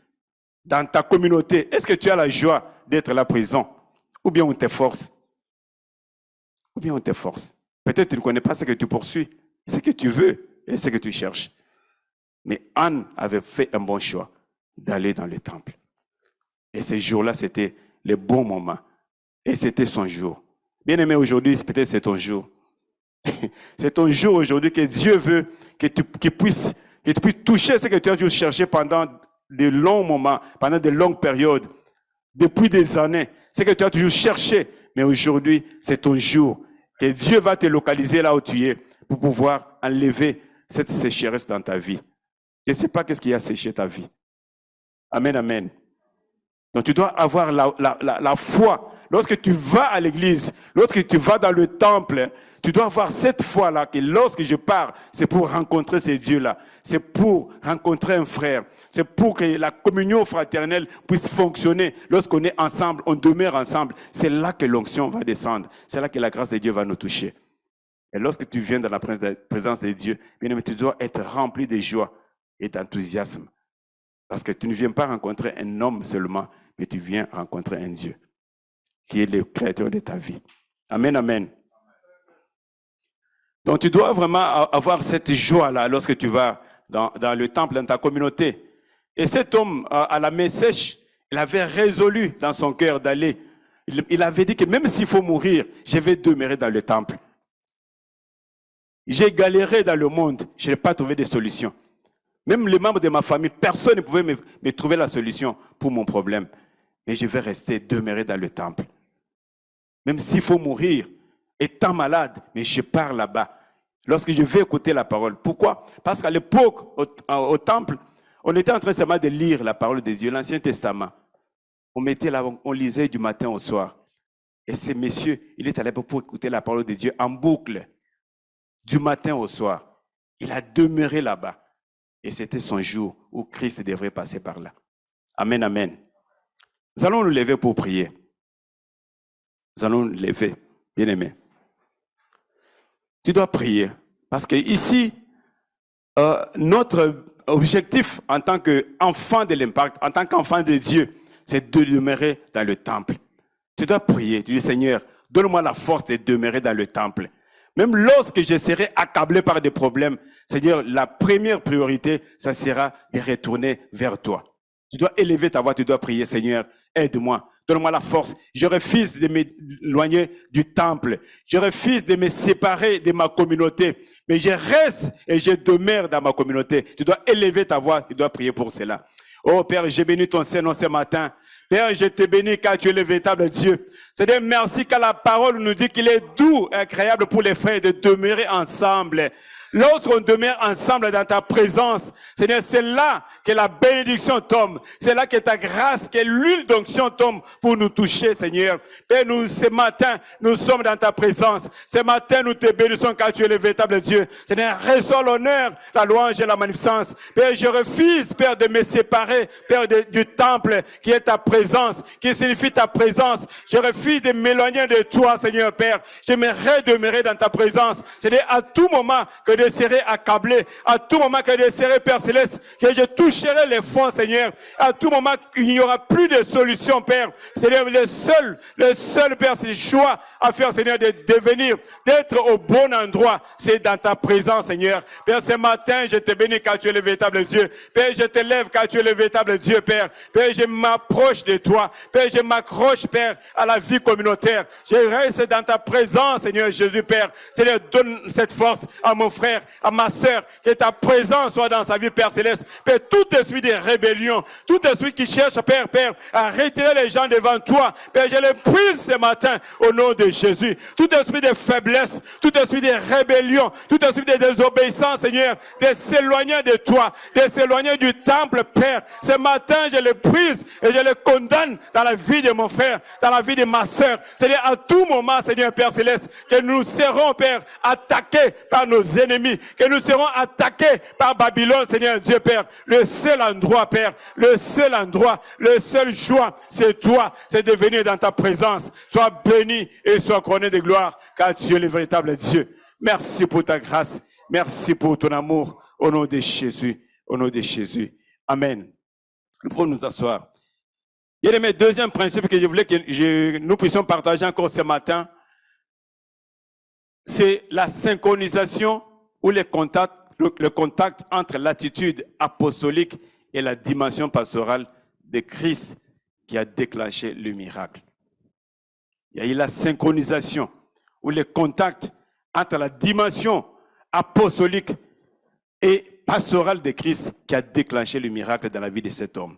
dans ta communauté, est-ce que tu as la joie d'être là présent? Ou bien on t'efforce? Ou bien on t'efforce? Peut-être tu ne connais pas ce que tu poursuis, ce que tu veux et ce que tu cherches. Mais Anne avait fait un bon choix d'aller dans le temple. Et ce jour-là, c'était le bon moment. Et c'était son jour. Bien aimé, aujourd'hui, peut-être c'est ton jour. C'est ton jour aujourd'hui que Dieu veut que tu puisses toucher ce que tu as dû chercher pendant de longs moments, pendant de longues périodes, depuis des années. Ce que tu as toujours cherché. Mais aujourd'hui, c'est ton jour. Que Dieu va te localiser là où tu es pour pouvoir enlever cette sécheresse dans ta vie. Je ne sais pas qu'est-ce qui a séché ta vie. Amen, amen. Donc tu dois avoir la foi. Lorsque tu vas à l'église, lorsque tu vas dans le temple, tu dois avoir cette foi-là que lorsque je pars, c'est pour rencontrer ces dieux-là. C'est pour rencontrer un frère. C'est pour que la communion fraternelle puisse fonctionner. Lorsqu'on est ensemble, on demeure ensemble. C'est là que l'onction va descendre. C'est là que la grâce de Dieu va nous toucher. Et lorsque tu viens dans la présence de Dieu, bien aimé, tu dois être rempli de joie et d'enthousiasme. Parce que tu ne viens pas rencontrer un homme seulement, mais tu viens rencontrer un Dieu qui est le créateur de ta vie. Amen, amen. Donc tu dois vraiment avoir cette joie-là lorsque tu vas dans le temple, dans ta communauté. Et cet homme, à la main sèche, il avait résolu dans son cœur d'aller. Il avait dit que même s'il faut mourir, je vais demeurer dans le temple. J'ai galéré dans le monde, je n'ai pas trouvé de solution. Même les membres de ma famille, personne ne pouvait me trouver la solution pour mon problème. Mais je vais rester demeurer dans le temple. Même s'il faut mourir, étant malade, mais je pars là-bas. Lorsque je vais écouter la parole. Pourquoi? Parce qu'à l'époque, au temple, on était en train seulement de lire la parole de Dieu, l'Ancien Testament. On mettait là, on lisait du matin au soir. Et ce monsieur, il est allé pour écouter la parole de Dieu en boucle, du matin au soir. Il a demeuré là-bas. Et c'était son jour où Christ devrait passer par là. Amen, amen. Nous allons nous lever pour prier. Nous allons nous lever, bien aimé. Tu dois prier. Parce que ici, notre objectif en tant qu'enfant de l'impact, en tant qu'enfant de Dieu, c'est de demeurer dans le temple. Tu dois prier. Tu dis, Seigneur, donne-moi la force de demeurer dans le temple. Même lorsque je serai accablé par des problèmes, Seigneur, la première priorité, ça sera de retourner vers toi. Tu dois élever ta voix, tu dois prier, Seigneur, aide-moi, donne-moi la force. Je refuse de m'éloigner du temple. Je refuse de me séparer de ma communauté. Mais je reste et je demeure dans ma communauté. Tu dois élever ta voix, tu dois prier pour cela. Oh Père, j'ai béni ton Saint-Nom ce matin. Père, je te bénis car tu es le véritable Dieu. Seigneur, merci car la parole nous dit qu'il est doux et agréable pour les frères de demeurer ensemble. Lorsqu'on demeure ensemble dans ta présence, Seigneur, c'est là que la bénédiction tombe. C'est là que ta grâce, que l'huile d'onction tombe pour nous toucher, Seigneur. Père, nous, ce matin, nous sommes dans ta présence. Ce matin, nous te bénissons car tu es le véritable Dieu. Seigneur, reçois l'honneur, la louange et la magnificence. Père, je refuse, Père, de me séparer, Père, du temple qui est ta présence, qui signifie ta présence. Je refuse de m'éloigner de toi, Seigneur, Père. J'aimerais demeurer dans ta présence. Seigneur, à tout moment que je serai accablé, à tout moment que je serai, Père Céleste, que je toucherai les fonds, Seigneur, à tout moment qu'il n'y aura plus de solution, Père. Seigneur, le seul, Père, c'est choix à faire, Seigneur, de devenir, d'être au bon endroit, c'est dans ta présence, Seigneur. Père, ce matin, je te bénis car tu es le véritable Dieu. Père, je te lève car tu es le véritable Dieu, Père. Père, je m'approche de toi. Père, je m'accroche, Père, à la vie communautaire. Je reste dans ta présence, Seigneur Jésus, Père. Seigneur, donne cette force à mon frère frère, à ma sœur, que ta présence soit dans sa vie, Père céleste. Père, tout esprit de rébellion, tout esprit qui cherche, Père, à retirer les gens devant toi, Père, je les prise ce matin au nom de Jésus. Tout esprit de faiblesse, tout esprit de rébellion, tout esprit de désobéissance, Seigneur, de s'éloigner de toi, de s'éloigner du temple, Père. Ce matin, je le prise et je le condamne dans la vie de mon frère, dans la vie de ma sœur. C'est-à-dire à tout moment, Seigneur Père céleste, que nous serons, Père, attaqués par nos ennemis, que nous serons attaqués par Babylone, Seigneur Dieu, Père. Le seul endroit, Père, le seul endroit, le seul choix, c'est toi, c'est de venir dans ta présence. Sois béni et sois couronné de gloire, car tu es le véritable Dieu. Merci pour ta grâce, merci pour ton amour, au nom de Jésus, au nom de Jésus. Amen. Nous pouvons nous asseoir. Il y a le deuxième principe que je voulais que nous puissions partager encore ce matin. C'est la synchronisation ou le contact entre l'attitude apostolique et la dimension pastorale de Christ qui a déclenché le miracle. Il y a eu la synchronisation ou le contact entre la dimension apostolique et pastorale de Christ qui a déclenché le miracle dans la vie de cet homme.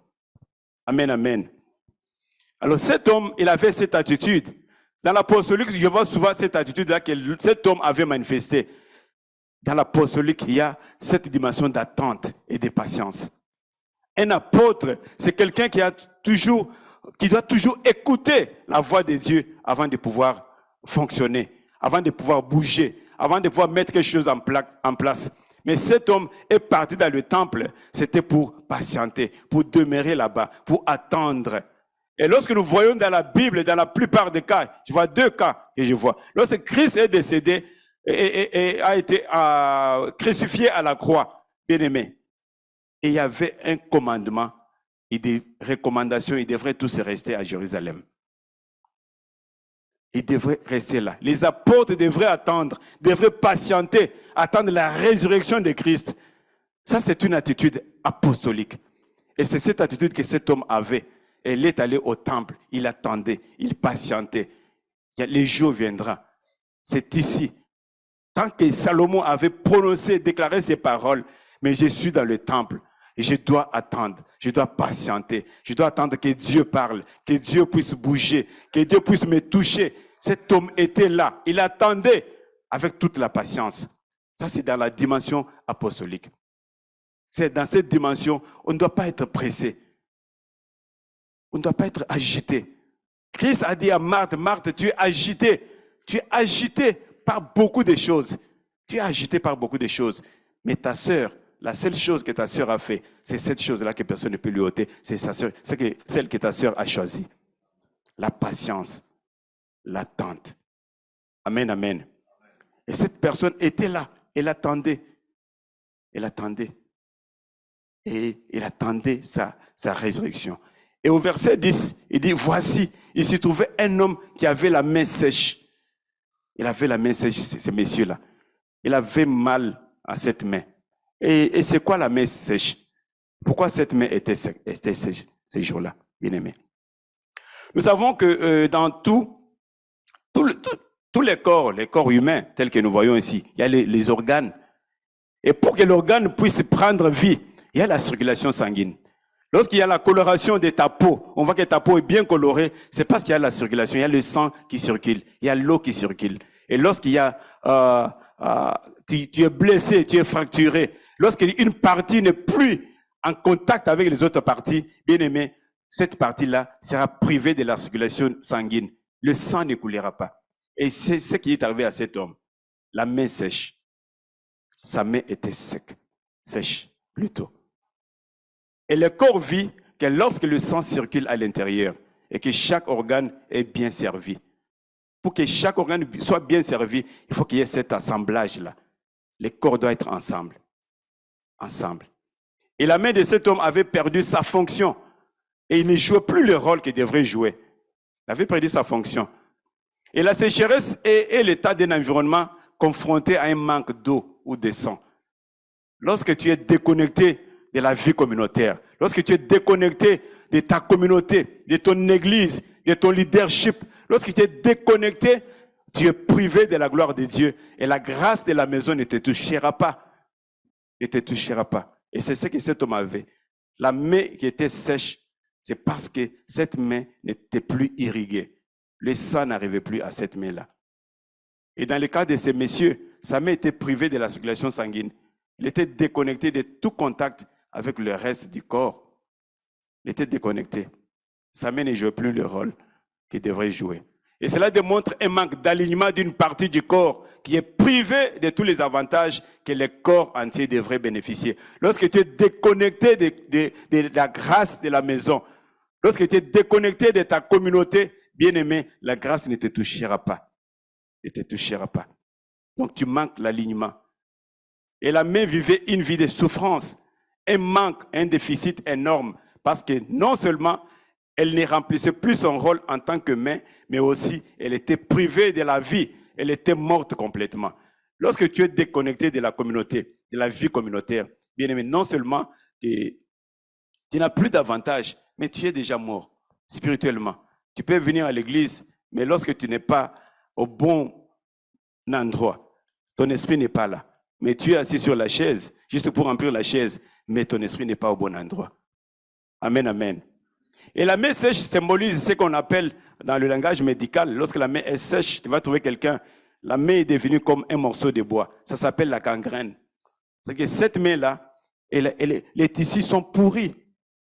Amen, amen. Alors cet homme, il avait cette attitude. Dans l'apostolique, je vois souvent cette attitude-là que cet homme avait manifestée. Dans l'apostolique, il y a cette dimension d'attente et de patience. Un apôtre, c'est quelqu'un qui doit toujours écouter la voix de Dieu avant de pouvoir fonctionner, avant de pouvoir bouger, avant de pouvoir mettre quelque chose en place. Mais cet homme est parti dans le temple, c'était pour patienter, pour demeurer là-bas, pour attendre. Et lorsque nous voyons dans la Bible, dans la plupart des cas, je vois 2 cas que je vois. Lorsque Christ est décédé et a été crucifié à la croix, bien aimé, et il y avait un commandement et des recommandations, ils devraient tous rester à Jérusalem. Ils devraient rester là. Les apôtres devraient attendre, devraient patienter, attendre la résurrection de Christ. Ça, c'est une attitude apostolique. Et c'est cette attitude que cet homme avait. Il est allé au temple, il attendait, il patientait. Le jour viendra. C'est ici. Tant que Salomon avait prononcé, déclaré ces paroles, mais je suis dans le temple. Et je dois attendre, je dois patienter, je dois attendre que Dieu parle, que Dieu puisse bouger, que Dieu puisse me toucher. Cet homme était là, il attendait avec toute la patience. Ça, c'est dans la dimension apostolique. C'est dans cette dimension, on ne doit pas être pressé. On ne doit pas être agité. Christ a dit à Marthe, Marthe, tu es agité. Tu es agité par beaucoup de choses. Tu es agité par beaucoup de choses. Mais ta sœur, la seule chose que ta sœur a fait, c'est cette chose-là que personne ne peut lui ôter. C'est celle que ta sœur a choisie. La patience, l'attente. Amen, amen. Et cette personne était là. Elle attendait. Elle attendait. Et elle attendait sa résurrection. Et au verset 10, il dit, voici, il se trouvait un homme qui avait la main sèche. Il avait la main sèche, ce monsieur-là. Il avait mal à cette main. Et c'est quoi la main sèche? Pourquoi cette main était sèche ces jours-là, bien aimé? Nous savons que dans tous les corps humains, tels que nous voyons ici, il y a les organes. Et pour que l'organe puisse prendre vie, il y a la circulation sanguine. Lorsqu'il y a la coloration de ta peau, on voit que ta peau est bien colorée, c'est parce qu'il y a la circulation, il y a le sang qui circule, il y a l'eau qui circule. Et lorsqu'il y a, tu es blessé, tu es fracturé, lorsqu'une partie n'est plus en contact avec les autres parties, bien aimé, cette partie-là sera privée de la circulation sanguine. Le sang ne coulera pas. Et c'est ce qui est arrivé à cet homme. La main sèche. Sa main était sèche plutôt. Et le corps vit que lorsque le sang circule à l'intérieur et que chaque organe est bien servi. Pour que chaque organe soit bien servi, il faut qu'il y ait cet assemblage-là. Le corps doit être ensemble. Ensemble. Et la main de cet homme avait perdu sa fonction. Et il ne jouait plus le rôle qu'il devrait jouer. Il avait perdu sa fonction. Et la sécheresse est l'état d'un environnement confronté à un manque d'eau ou de sang. Lorsque tu es déconnecté de la vie communautaire, lorsque tu es déconnecté de ta communauté, de ton église, de ton leadership, lorsque tu es déconnecté tu es privé de la gloire de Dieu et la grâce de la maison ne te touchera pas. Ne te touchera pas. Et c'est ce que cet homme avait. La main qui était sèche, c'est parce que cette main n'était plus irriguée. Le sang n'arrivait plus à cette main-là. Et dans le cas de ces messieurs, sa main était privée de la circulation sanguine. Il était déconnecté de tout contact avec le reste du corps. Il était déconnecté. Sa main ne jouait plus le rôle qu'il devrait jouer. Et cela démontre un manque d'alignement d'une partie du corps qui est privée de tous les avantages que le corps entier devrait bénéficier. Lorsque tu es déconnecté de la grâce de la maison, lorsque tu es déconnecté de ta communauté, bien-aimé, la grâce ne te touchera pas. Ne te touchera pas. Donc tu manques l'alignement. Et la main vivait une vie de souffrance, un manque, un déficit énorme, parce que non seulement elle ne remplissait plus son rôle en tant que main, mais aussi elle était privée de la vie, elle était morte complètement. Lorsque tu es déconnecté de la communauté, de la vie communautaire, bien aimé, non seulement tu n'as plus d'avantage, mais tu es déjà mort spirituellement. Tu peux venir à l'église, mais lorsque tu n'es pas au bon endroit, ton esprit n'est pas là. Mais tu es assis sur la chaise, juste pour remplir la chaise, mais ton esprit n'est pas au bon endroit. Amen, amen. Et la main sèche symbolise ce qu'on appelle dans le langage médical, lorsque la main est sèche, tu vas trouver quelqu'un, la main est devenue comme un morceau de bois. Ça s'appelle la gangrène. C'est que cette main-là, les tissus sont pourris.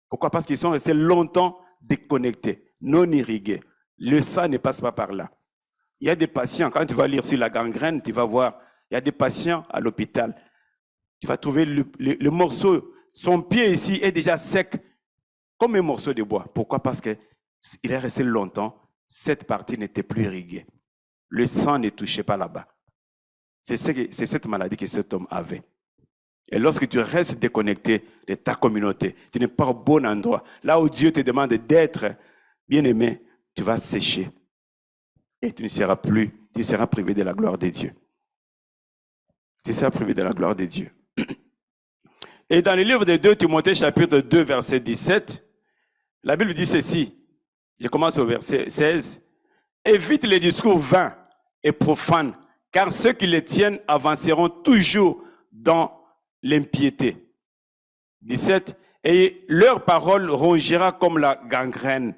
Pourquoi? Parce qu'ils sont restés longtemps déconnectés, non irrigués. Le sang ne passe pas par là. Il y a des patients, quand tu vas lire sur la gangrène, tu vas voir, il y a des patients à l'hôpital. Tu vas trouver le morceau, son pied ici est déjà sec, comme un morceau de bois. Pourquoi? Parce qu'il est resté longtemps, cette partie n'était plus irriguée. Le sang ne touchait pas là-bas. C'est cette maladie que cet homme avait. Et lorsque tu restes déconnecté de ta communauté, tu n'es pas au bon endroit, là où Dieu te demande d'être bien-aimé, tu vas sécher. Et tu seras privé de la gloire de Dieu. Tu seras privé de la gloire de Dieu. Et dans le livre de 2 Timothée, chapitre 2, verset 17, la Bible dit ceci. Je commence au verset 16. Évite les discours vains et profanes, car ceux qui les tiennent avanceront toujours dans l'impiété. 17. Et leur parole rongira comme la gangrène.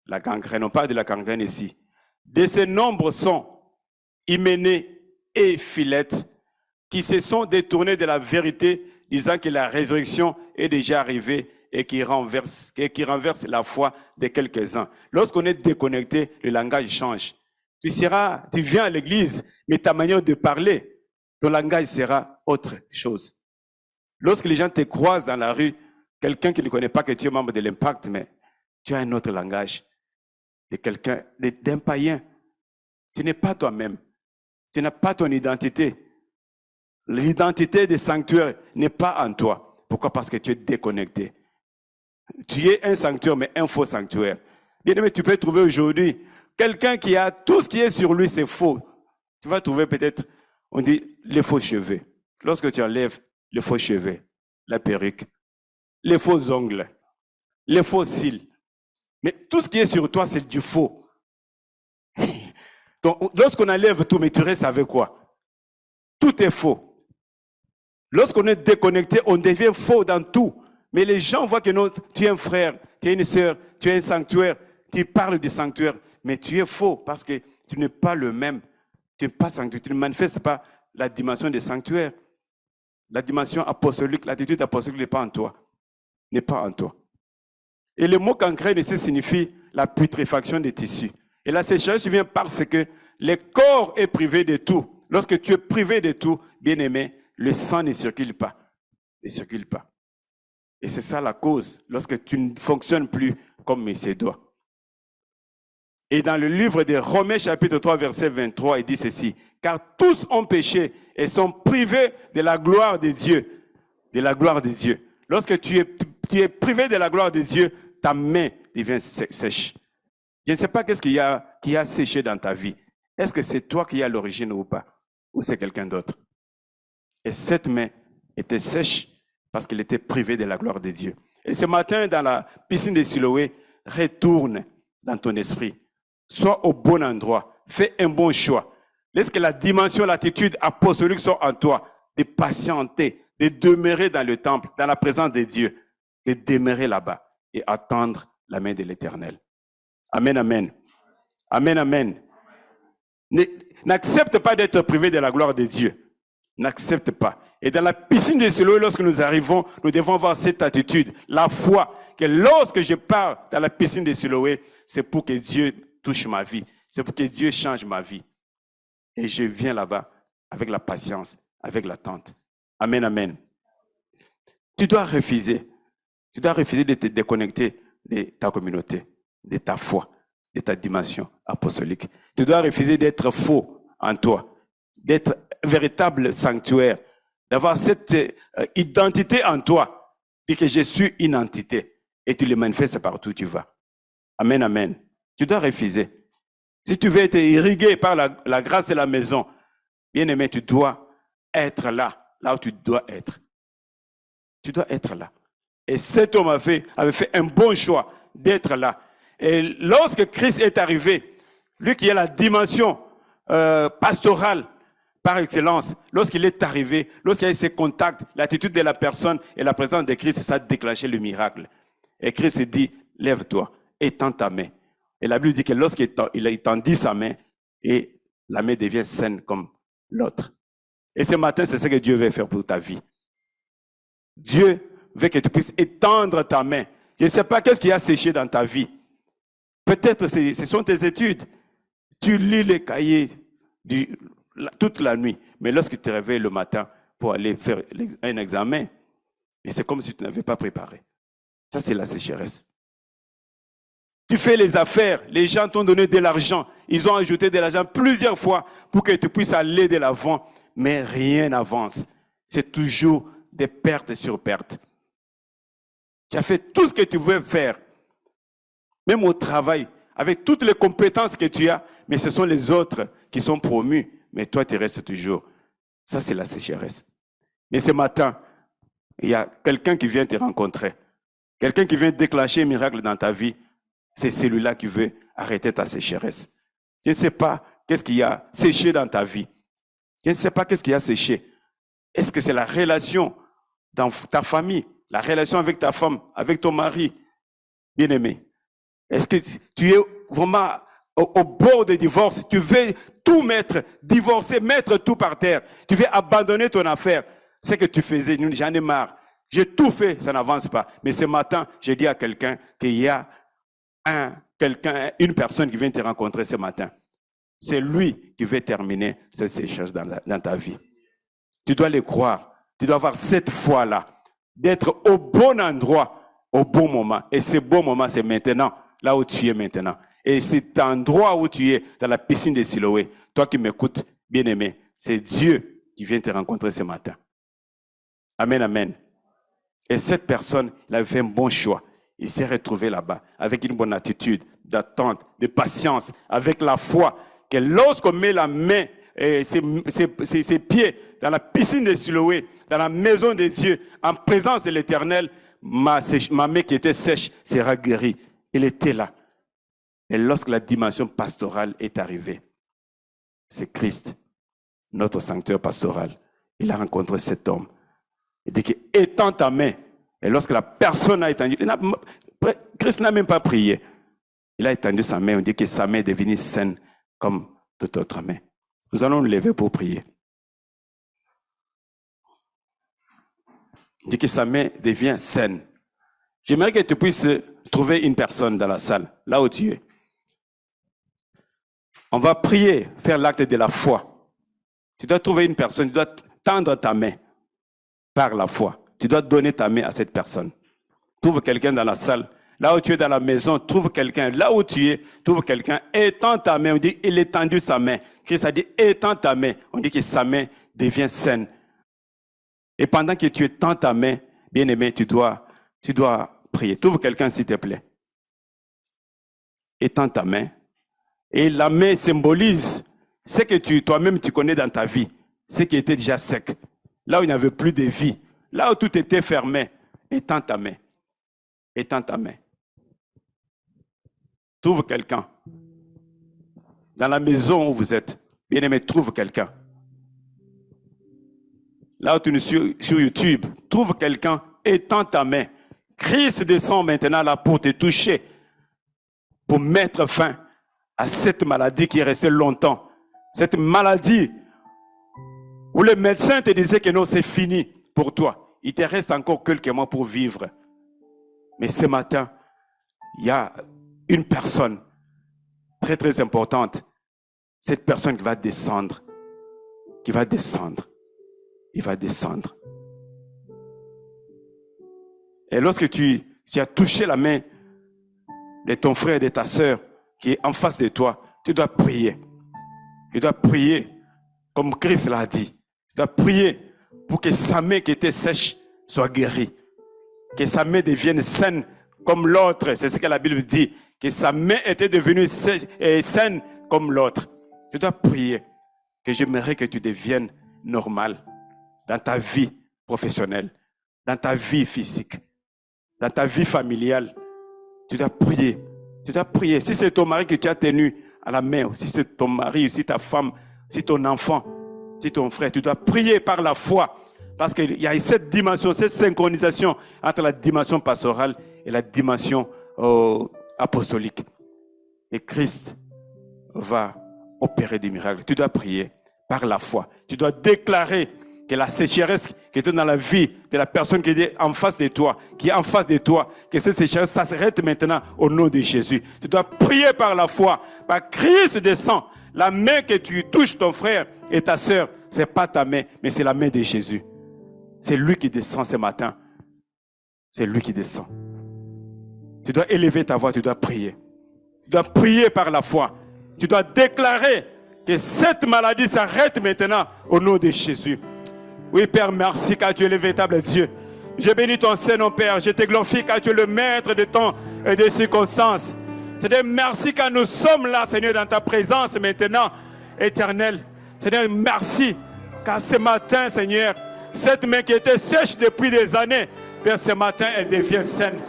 La gangrène, on parle de la gangrène ici. De ces nombres sont Hyménée et Philette, qui se sont détournés de la vérité, disant que la résurrection est déjà arrivée et qui renverse la foi de quelques-uns. Lorsqu'on est déconnecté, le langage change. Tu viens à l'église, mais ta manière de parler, ton langage sera autre chose. Lorsque les gens te croisent dans la rue, quelqu'un qui ne connaît pas que tu es membre de l'Impact, mais tu as un autre langage de quelqu'un, d'un païen. Tu n'es pas toi-même. Tu n'as pas ton identité. L'identité des sanctuaires n'est pas en toi. Pourquoi? Parce que tu es déconnecté. Tu es un sanctuaire, mais un faux sanctuaire. Bien aimé, tu peux trouver aujourd'hui quelqu'un qui a tout ce qui est sur lui, c'est faux. Tu vas trouver peut-être, on dit, les faux cheveux. Lorsque tu enlèves les faux cheveux, la perruque, les faux ongles, les faux cils. Mais tout ce qui est sur toi, c'est du faux. Donc, lorsqu'on enlève tout, mais tu restes avec quoi? Tout est faux. Lorsqu'on est déconnecté, on devient faux dans tout. Mais les gens voient que non, tu es un frère, tu es une sœur, tu es un sanctuaire, tu parles du sanctuaire, mais tu es faux parce que tu n'es pas le même. Tu n'es pas sanctuaire, tu ne manifestes pas la dimension des sanctuaires. La dimension apostolique, l'attitude apostolique n'est pas en toi. N'est pas en toi. Et le mot gangrène ici signifie la putréfaction des tissus. Et la sécheresse vient parce que le corps est privé de tout. Lorsque tu es privé de tout, bien aimé, le sang ne circule pas. Ne circule pas. Et c'est ça la cause, lorsque tu ne fonctionnes plus comme il se doit. Et dans le livre de Romains chapitre 3, verset 23, il dit ceci. Car tous ont péché et sont privés de la gloire de Dieu. De la gloire de Dieu. Lorsque tu es privé de la gloire de Dieu, ta main devient sèche. Je ne sais pas qu'est-ce qui a séché dans ta vie. Est-ce que c'est toi qui as l'origine ou pas? Ou c'est quelqu'un d'autre? Et cette main était sèche parce qu'elle était privée de la gloire de Dieu. Et ce matin, dans la piscine de Siloé, retourne dans ton esprit. Sois au bon endroit. Fais un bon choix. Laisse que la dimension, l'attitude apostolique soit en toi, de patienter, de demeurer dans le temple, dans la présence de Dieu, de demeurer là-bas et attendre la main de l'Éternel. Amen, amen. Amen, amen. N'accepte pas d'être privé de la gloire de Dieu. N'accepte pas. Et dans la piscine de Siloé, lorsque nous arrivons, nous devons avoir cette attitude, la foi, que lorsque je pars dans la piscine de Siloé, c'est pour que Dieu touche ma vie. C'est pour que Dieu change ma vie. Et je viens là-bas avec la patience, avec l'attente. Amen, amen. Tu dois refuser. Tu dois refuser de te déconnecter de ta communauté, de ta foi, de ta dimension apostolique. Tu dois refuser d'être faux en toi, d'être véritable sanctuaire, d'avoir cette identité en toi, et que je suis une entité, et tu le manifestes partout où tu vas. Amen, amen. Tu dois refuser. Si tu veux être irrigué par la grâce de la maison, bien aimé, tu dois être là où tu dois être. Tu dois être là. Et cet homme avait fait un bon choix d'être là. Et lorsque Christ est arrivé, lui qui a la dimension pastorale par excellence, lorsqu'il est arrivé, lorsqu'il y a eu ces contacts, l'attitude de la personne et la présence de Christ, ça a déclenché le miracle. Et Christ dit, lève-toi, étends ta main. Et la Bible dit que lorsqu'il tendit sa main, et la main devient saine comme l'autre. Et ce matin, c'est ce que Dieu veut faire pour ta vie. Dieu veut que tu puisses étendre ta main. Je ne sais pas qu'est-ce qui a séché dans ta vie. Peut-être ce sont tes études. Tu lis les cahiers toute la nuit. Mais lorsque tu te réveilles le matin pour aller faire un examen, et c'est comme si tu n'avais pas préparé. Ça, c'est la sécheresse. Tu fais les affaires, les gens t'ont donné de l'argent. Ils ont ajouté de l'argent plusieurs fois pour que tu puisses aller de l'avant. Mais rien n'avance. C'est toujours des pertes sur pertes. Tu as fait tout ce que tu veux faire. Même au travail, avec toutes les compétences que tu as, mais ce sont les autres qui sont promus. Mais toi, tu restes toujours. Ça, c'est la sécheresse. Mais ce matin, il y a quelqu'un qui vient te rencontrer. Quelqu'un qui vient déclencher un miracle dans ta vie. C'est celui-là qui veut arrêter ta sécheresse. Je ne sais pas qu'est-ce qui a séché dans ta vie. Je ne sais pas qu'est-ce qui a séché. Est-ce que c'est la relation dans ta famille, la relation avec ta femme, avec ton mari, bien-aimé? Est-ce que tu es vraiment au bord du divorce? Tu veux tout mettre, divorcer, mettre tout par terre. Tu veux abandonner ton affaire. Ce que tu faisais, j'en ai marre. J'ai tout fait, ça n'avance pas. Mais ce matin, j'ai dit à quelqu'un qu'il y a une personne qui vient te rencontrer ce matin. C'est lui qui veut terminer cette sécheresse dans ta vie. Tu dois le croire. Tu dois avoir cette foi-là, d'être au bon endroit, au bon moment. Et ce bon moment, c'est maintenant, là où tu es maintenant. Et cet endroit où tu es, dans la piscine de Siloé, toi qui m'écoutes, bien-aimé, c'est Dieu qui vient te rencontrer ce matin. Amen, amen. Et cette personne, il avait fait un bon choix. Il s'est retrouvé là-bas avec une bonne attitude, d'attente, de patience, avec la foi, que lorsqu'on met la main et ses pieds dans la piscine de Siloé, dans la maison de Dieu, en présence de l'Éternel, ma main qui était sèche sera guérie. Il était là. Et lorsque la dimension pastorale est arrivée, c'est Christ, notre sanctuaire pastoral. Il a rencontré cet homme. Il dit que étends ta main. Et lorsque la personne a étendu, Christ n'a même pas prié. Il a étendu sa main. On dit que sa main est devenue saine comme toute autre main. Nous allons nous lever pour prier. On dit que sa main devient saine. J'aimerais que tu puisses trouver une personne dans la salle, là où tu es. On va prier, faire l'acte de la foi. Tu dois trouver une personne, tu dois tendre ta main par la foi. Tu dois donner ta main à cette personne. Trouve quelqu'un dans la salle. Là où tu es dans la maison, trouve quelqu'un. Là où tu es, trouve quelqu'un. Étends ta main. On dit, il a étendu sa main. Christ a dit, étends ta main. On dit que sa main devient saine. Et pendant que tu étends ta main, bien-aimé, tu dois prier. Trouve quelqu'un, s'il te plaît. Étends ta main. Et la main symbolise ce que toi-même tu connais dans ta vie. Ce qui était déjà sec. Là où il n'y avait plus de vie. Là où tout était fermé, étends ta main. Étends ta main. Trouve quelqu'un. dans la maison où vous êtes, bien-aimé, trouve quelqu'un. Là où tu es sur YouTube, trouve quelqu'un, étends ta main. Christ descend maintenant là pour te toucher, pour mettre fin à cette maladie qui est restée longtemps. Cette maladie où le médecin te disait que non, c'est fini pour toi. Il te reste encore quelques mois pour vivre. Mais ce matin, il y a une personne très très importante. Cette personne qui va descendre. Il va descendre. Et lorsque tu as touché la main de ton frère et de ta sœur qui est en face de toi, tu dois prier. Tu dois prier comme Christ l'a dit. Tu dois prier pour que sa main qui était sèche soit guérie. Que sa main devienne saine comme l'autre. C'est ce que la Bible dit. Que sa main était devenue saine comme l'autre. Tu dois prier que j'aimerais que tu deviennes normal dans ta vie professionnelle, dans ta vie physique, dans ta vie familiale. Tu dois prier. Tu dois prier. Si c'est ton mari que tu as tenu à la main, ou si c'est ton mari, ou si ta femme, si ton enfant, si ton frère, tu dois prier par la foi. Parce qu'il y a cette dimension, cette synchronisation entre la dimension pastorale et la dimension apostolique. Et Christ va opérer des miracles. Tu dois prier par la foi. Tu dois déclarer que la sécheresse qui était dans la vie de la personne qui est en face de toi, que cette sécheresse, ça s'arrête maintenant au nom de Jésus. Tu dois prier par la foi. Par Christ descend. La main que tu touches ton frère et ta sœur, ce n'est pas ta main, mais c'est la main de Jésus. C'est lui qui descend ce matin. C'est lui qui descend. Tu dois élever ta voix, tu dois prier. Tu dois prier par la foi. Tu dois déclarer que cette maladie s'arrête maintenant au nom de Jésus. Oui, Père, merci car tu es le véritable Dieu. Je bénis ton Saint-Nom, Père. Je te glorifie car tu es le maître de temps et des circonstances. Seigneur, merci car nous sommes là, Seigneur, dans ta présence maintenant, éternelle. Seigneur, merci car ce matin, Seigneur, cette main qui était sèche depuis des années, Père, ce matin, elle devient saine.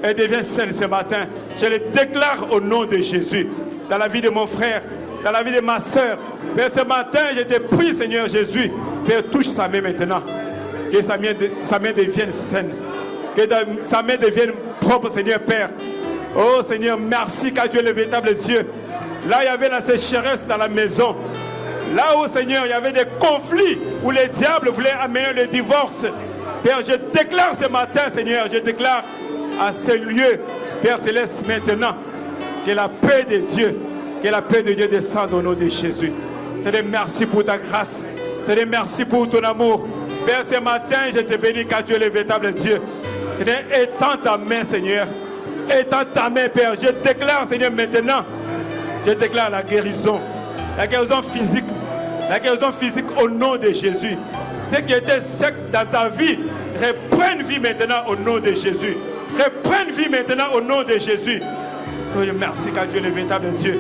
Elle devient saine ce matin. Je le déclare au nom de Jésus. Dans la vie de mon frère, dans la vie de ma soeur. Père, ce matin, je te prie, Seigneur Jésus. Père, touche sa main maintenant. Que sa main devienne saine. Que sa main devienne propre, Seigneur Père. Oh Seigneur, merci car tu es le véritable Dieu. Là, il y avait la sécheresse dans la maison. Là où, Seigneur, il y avait des conflits où les diables voulaient amener le divorce. Père, je déclare ce matin, Seigneur, je déclare à ce lieu, Père Céleste, maintenant, que la paix de Dieu descende au nom de Jésus. Je te remercie pour ta grâce. Je te remercie pour ton amour. Père, ce matin, je te bénis car tu es le véritable Dieu. Je te étends ta main, Seigneur. Étends ta main, Père. Je déclare, Seigneur, maintenant, je déclare la guérison physique. La guérison physique au nom de Jésus. Ce qui était sec dans ta vie, reprenne vie maintenant au nom de Jésus. Reprenne vie maintenant au nom de Jésus. Merci car tu es le véritable Dieu.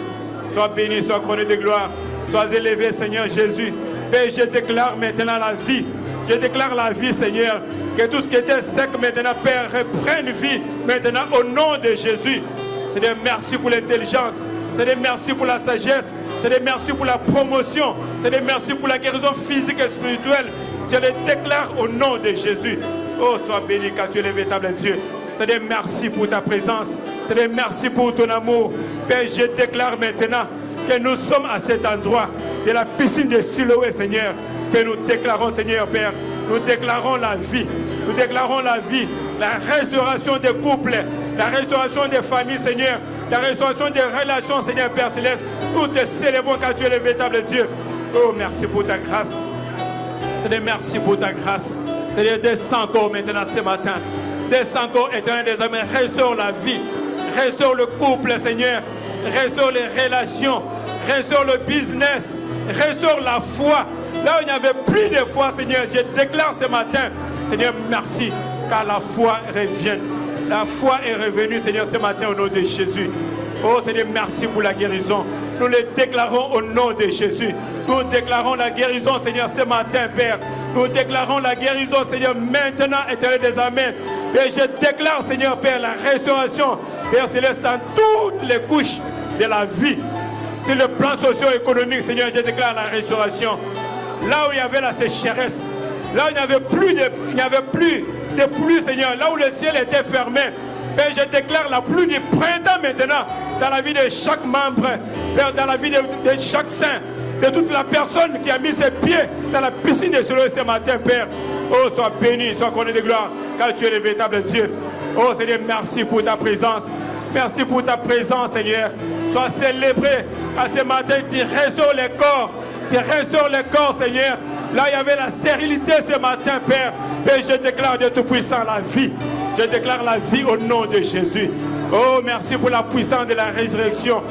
Sois béni, sois couronné de gloire. Sois élevé, Seigneur Jésus. Père, je déclare maintenant la vie. Je déclare la vie, Seigneur. Que tout ce qui était sec maintenant, Père, reprenne vie maintenant au nom de Jésus. Seigneur, merci pour l'intelligence. Seigneur, merci pour la sagesse. Seigneur, merci pour la promotion. Seigneur, merci pour la guérison physique et spirituelle. Je le déclare au nom de Jésus. Oh, sois béni car tu es le véritable Dieu. Seigneur, merci pour ta présence. Seigneur, merci pour ton amour. Père, je déclare maintenant que nous sommes à cet endroit de la piscine de Siloé, Seigneur. Que nous déclarons, Seigneur, Père, nous déclarons la vie. Nous déclarons la vie, la restauration des couples, la restauration des familles, Seigneur, la restauration des relations, Seigneur, Père Céleste. Nous te célébrons car tu es le véritable Dieu. Oh, merci pour ta grâce. Seigneur, merci pour ta grâce. Seigneur, descends encore maintenant ce matin. Descends encore, éternel des hommes, restaure la vie. Restaure le couple, Seigneur. Restaure les relations. Restaure le business. Restaure la foi. Là où il n'y avait plus de foi, Seigneur, je déclare ce matin, Seigneur, merci, car la foi revient. La foi est revenue, Seigneur, ce matin au nom de Jésus. Oh, Seigneur, merci pour la guérison. Nous le déclarons au nom de Jésus. Nous déclarons la guérison, Seigneur, ce matin, Père. Nous déclarons la guérison, Seigneur, maintenant, éternel des amens. Père, je déclare, Seigneur, Père, la restauration, Père Céleste, dans toutes les couches de la vie. sur le plan socio-économique, Seigneur, je déclare la restauration. Là où il y avait la sécheresse, là où il n'y avait plus de pluie, Seigneur, là où le ciel était fermé, Père, je déclare la pluie du printemps maintenant dans la vie de chaque membre, Père, dans la vie de chaque saint, de toute la personne qui a mis ses pieds dans la piscine de Siloé ce matin, Père. Oh, sois béni, sois connu de gloire, car tu es le véritable Dieu. Oh Seigneur, merci pour ta présence. Merci pour ta présence, Seigneur. Sois célébré. À ce matin, tu restaures les corps. Tu restaures les corps, Seigneur. Là, il y avait la stérilité ce matin, Père. Père, je déclare de Tout-Puissant la vie. Je déclare la vie au nom de Jésus. Oh, merci pour la puissance de la résurrection.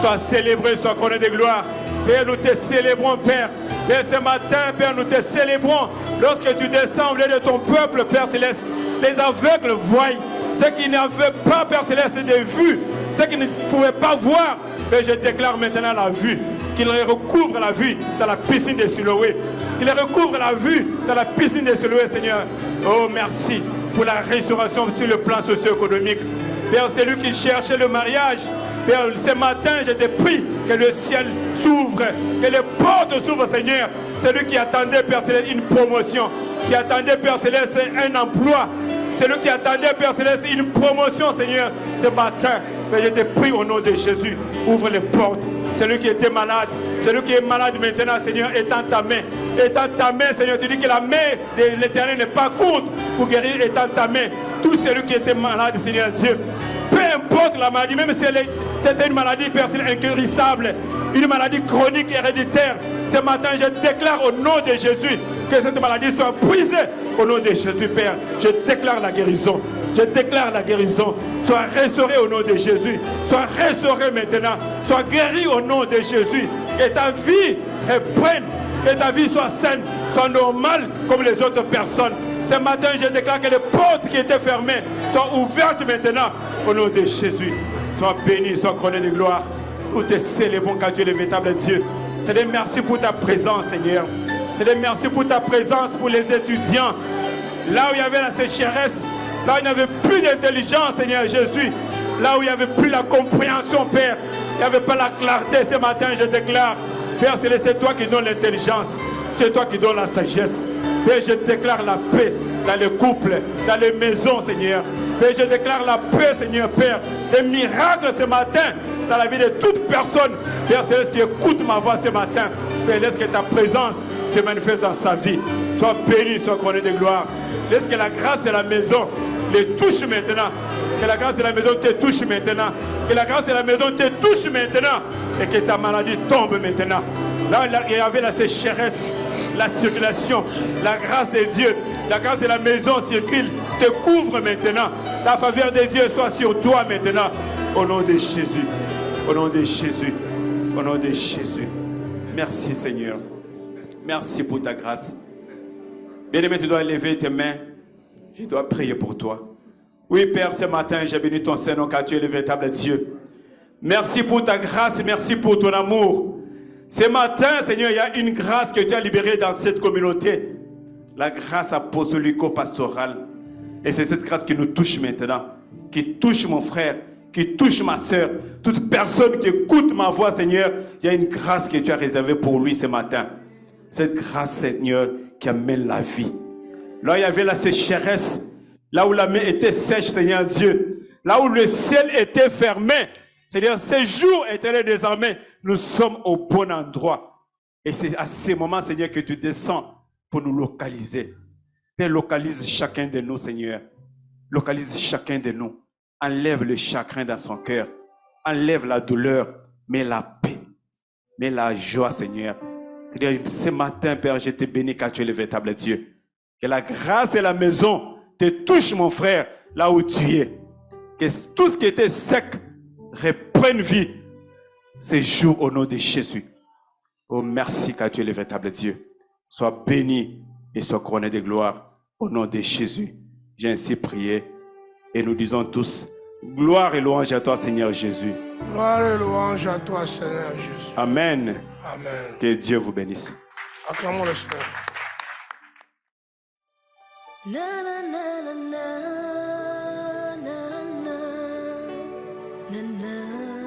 Sois célébré, sois connu de gloire. Père, nous te célébrons, Père. Père, ce matin, Père, nous te célébrons. Lorsque tu descends au milieu de ton peuple, Père Céleste, les aveugles voient. Ceux qui n'avaient pas, Père Céleste, de vue, ceux qui ne pouvaient pas voir, Père, je déclare maintenant la vue. Qu'il recouvre la vue dans la piscine de Siloé. Qu'il recouvre la vue dans la piscine de Siloé, Seigneur. Oh, merci pour la restauration sur le plan socio-économique. Père, c'est lui qui cherchait le mariage. Père, ce matin, je te prie que le ciel s'ouvre, que les portes s'ouvrent, Seigneur. C'est lui qui attendait, Père Céleste, une promotion, qui attendait, Père Céleste, un emploi. C'est lui qui attendait, Père Céleste, une promotion, Seigneur, ce matin. Mais je te prie au nom de Jésus, ouvre les portes. Celui qui était malade, celui qui est malade maintenant, Seigneur, étends ta main. Étends ta main, Seigneur. Tu dis que la main de l'Éternel n'est pas courte pour guérir. Étends ta main. Tout celui qui était malade, Seigneur Dieu. Peu importe la maladie, même si c'était une maladie personnelle inguérissable, une maladie chronique héréditaire. Ce matin, je déclare au nom de Jésus que cette maladie soit brisée au nom de Jésus, Père. Je déclare la guérison. Je déclare la guérison. Sois restauré au nom de Jésus. Sois restauré maintenant. Sois guéri au nom de Jésus. Que ta vie reprenne. Que ta vie soit saine, soit normale comme les autres personnes. Ce matin, je déclare que les portes qui étaient fermées soient ouvertes maintenant au nom de Jésus. Sois béni, sois couronné de gloire. Nous te célébrons car tu es le véritable Dieu. Seigneur, merci pour ta présence, Seigneur. Seigneur, merci pour ta présence pour les étudiants. Là où il y avait la sécheresse, là où il n'y avait plus d'intelligence, Seigneur Jésus, là où il n'y avait plus la compréhension, Père, il n'y avait pas la clarté, ce matin, je déclare, Père, c'est toi qui donnes l'intelligence, c'est toi qui donnes la sagesse. Père, je déclare la paix dans les couples, dans les maisons, Seigneur. Père, je déclare la paix, Seigneur, Père, des miracles ce matin dans la vie de toute personne. Père, c'est ce qui écoute ma voix ce matin. Père, laisse que ta présence se manifeste dans sa vie. Sois béni, sois couronné de gloire. Laisse que la grâce de la maison les touche maintenant. Que la grâce de la maison te touche maintenant. Que la grâce de la maison te touche maintenant. Et que ta maladie tombe maintenant. Là, il y avait la sécheresse, la circulation, la grâce de Dieu. La grâce de la maison circule, te couvre maintenant. La faveur de Dieu soit sur toi maintenant. Au nom de Jésus. Au nom de Jésus. Au nom de Jésus. Merci Seigneur. Merci pour ta grâce. Bien-aimé, tu dois lever tes mains. Je dois prier pour toi. Oui, Père, ce matin, j'ai béni ton Seigneur car tu es le véritable Dieu. Merci pour ta grâce, merci pour ton amour. Ce matin, Seigneur, il y a une grâce que tu as libérée dans cette communauté. La grâce apostolico-pastorale. Et c'est cette grâce qui nous touche maintenant. Qui touche mon frère, qui touche ma soeur. Toute personne qui écoute ma voix, Seigneur, il y a une grâce que tu as réservée pour lui ce matin. Cette grâce, Seigneur, qui amène la vie. Là où il y avait la sécheresse, là où la mer était sèche, Seigneur Dieu, là où le ciel était fermé, Seigneur, ces jours éternels désormais, nous sommes au bon endroit. Et c'est à ces moments, Seigneur, que tu descends pour nous localiser. Père, localise chacun de nous, Seigneur. Localise chacun de nous. Enlève le chagrin dans son cœur. Enlève la douleur. Mets la paix. Mets la joie, Seigneur. C'est-à-dire, ce matin, Père, je te bénis car tu es le véritable Dieu. Que la grâce de la maison te touche, mon frère, là où tu es. Que tout ce qui était sec reprenne vie ces jours au nom de Jésus. Oh, merci car tu es le véritable Dieu. Sois béni et sois couronné de gloire au nom de Jésus. J'ai ainsi prié et nous disons tous gloire et louange à toi, Seigneur Jésus. Gloire et louange à toi, Seigneur Jésus. Amen. Amen. Que Dieu vous bénisse. Acclamons le Seigneur. Na na na na na na na na na.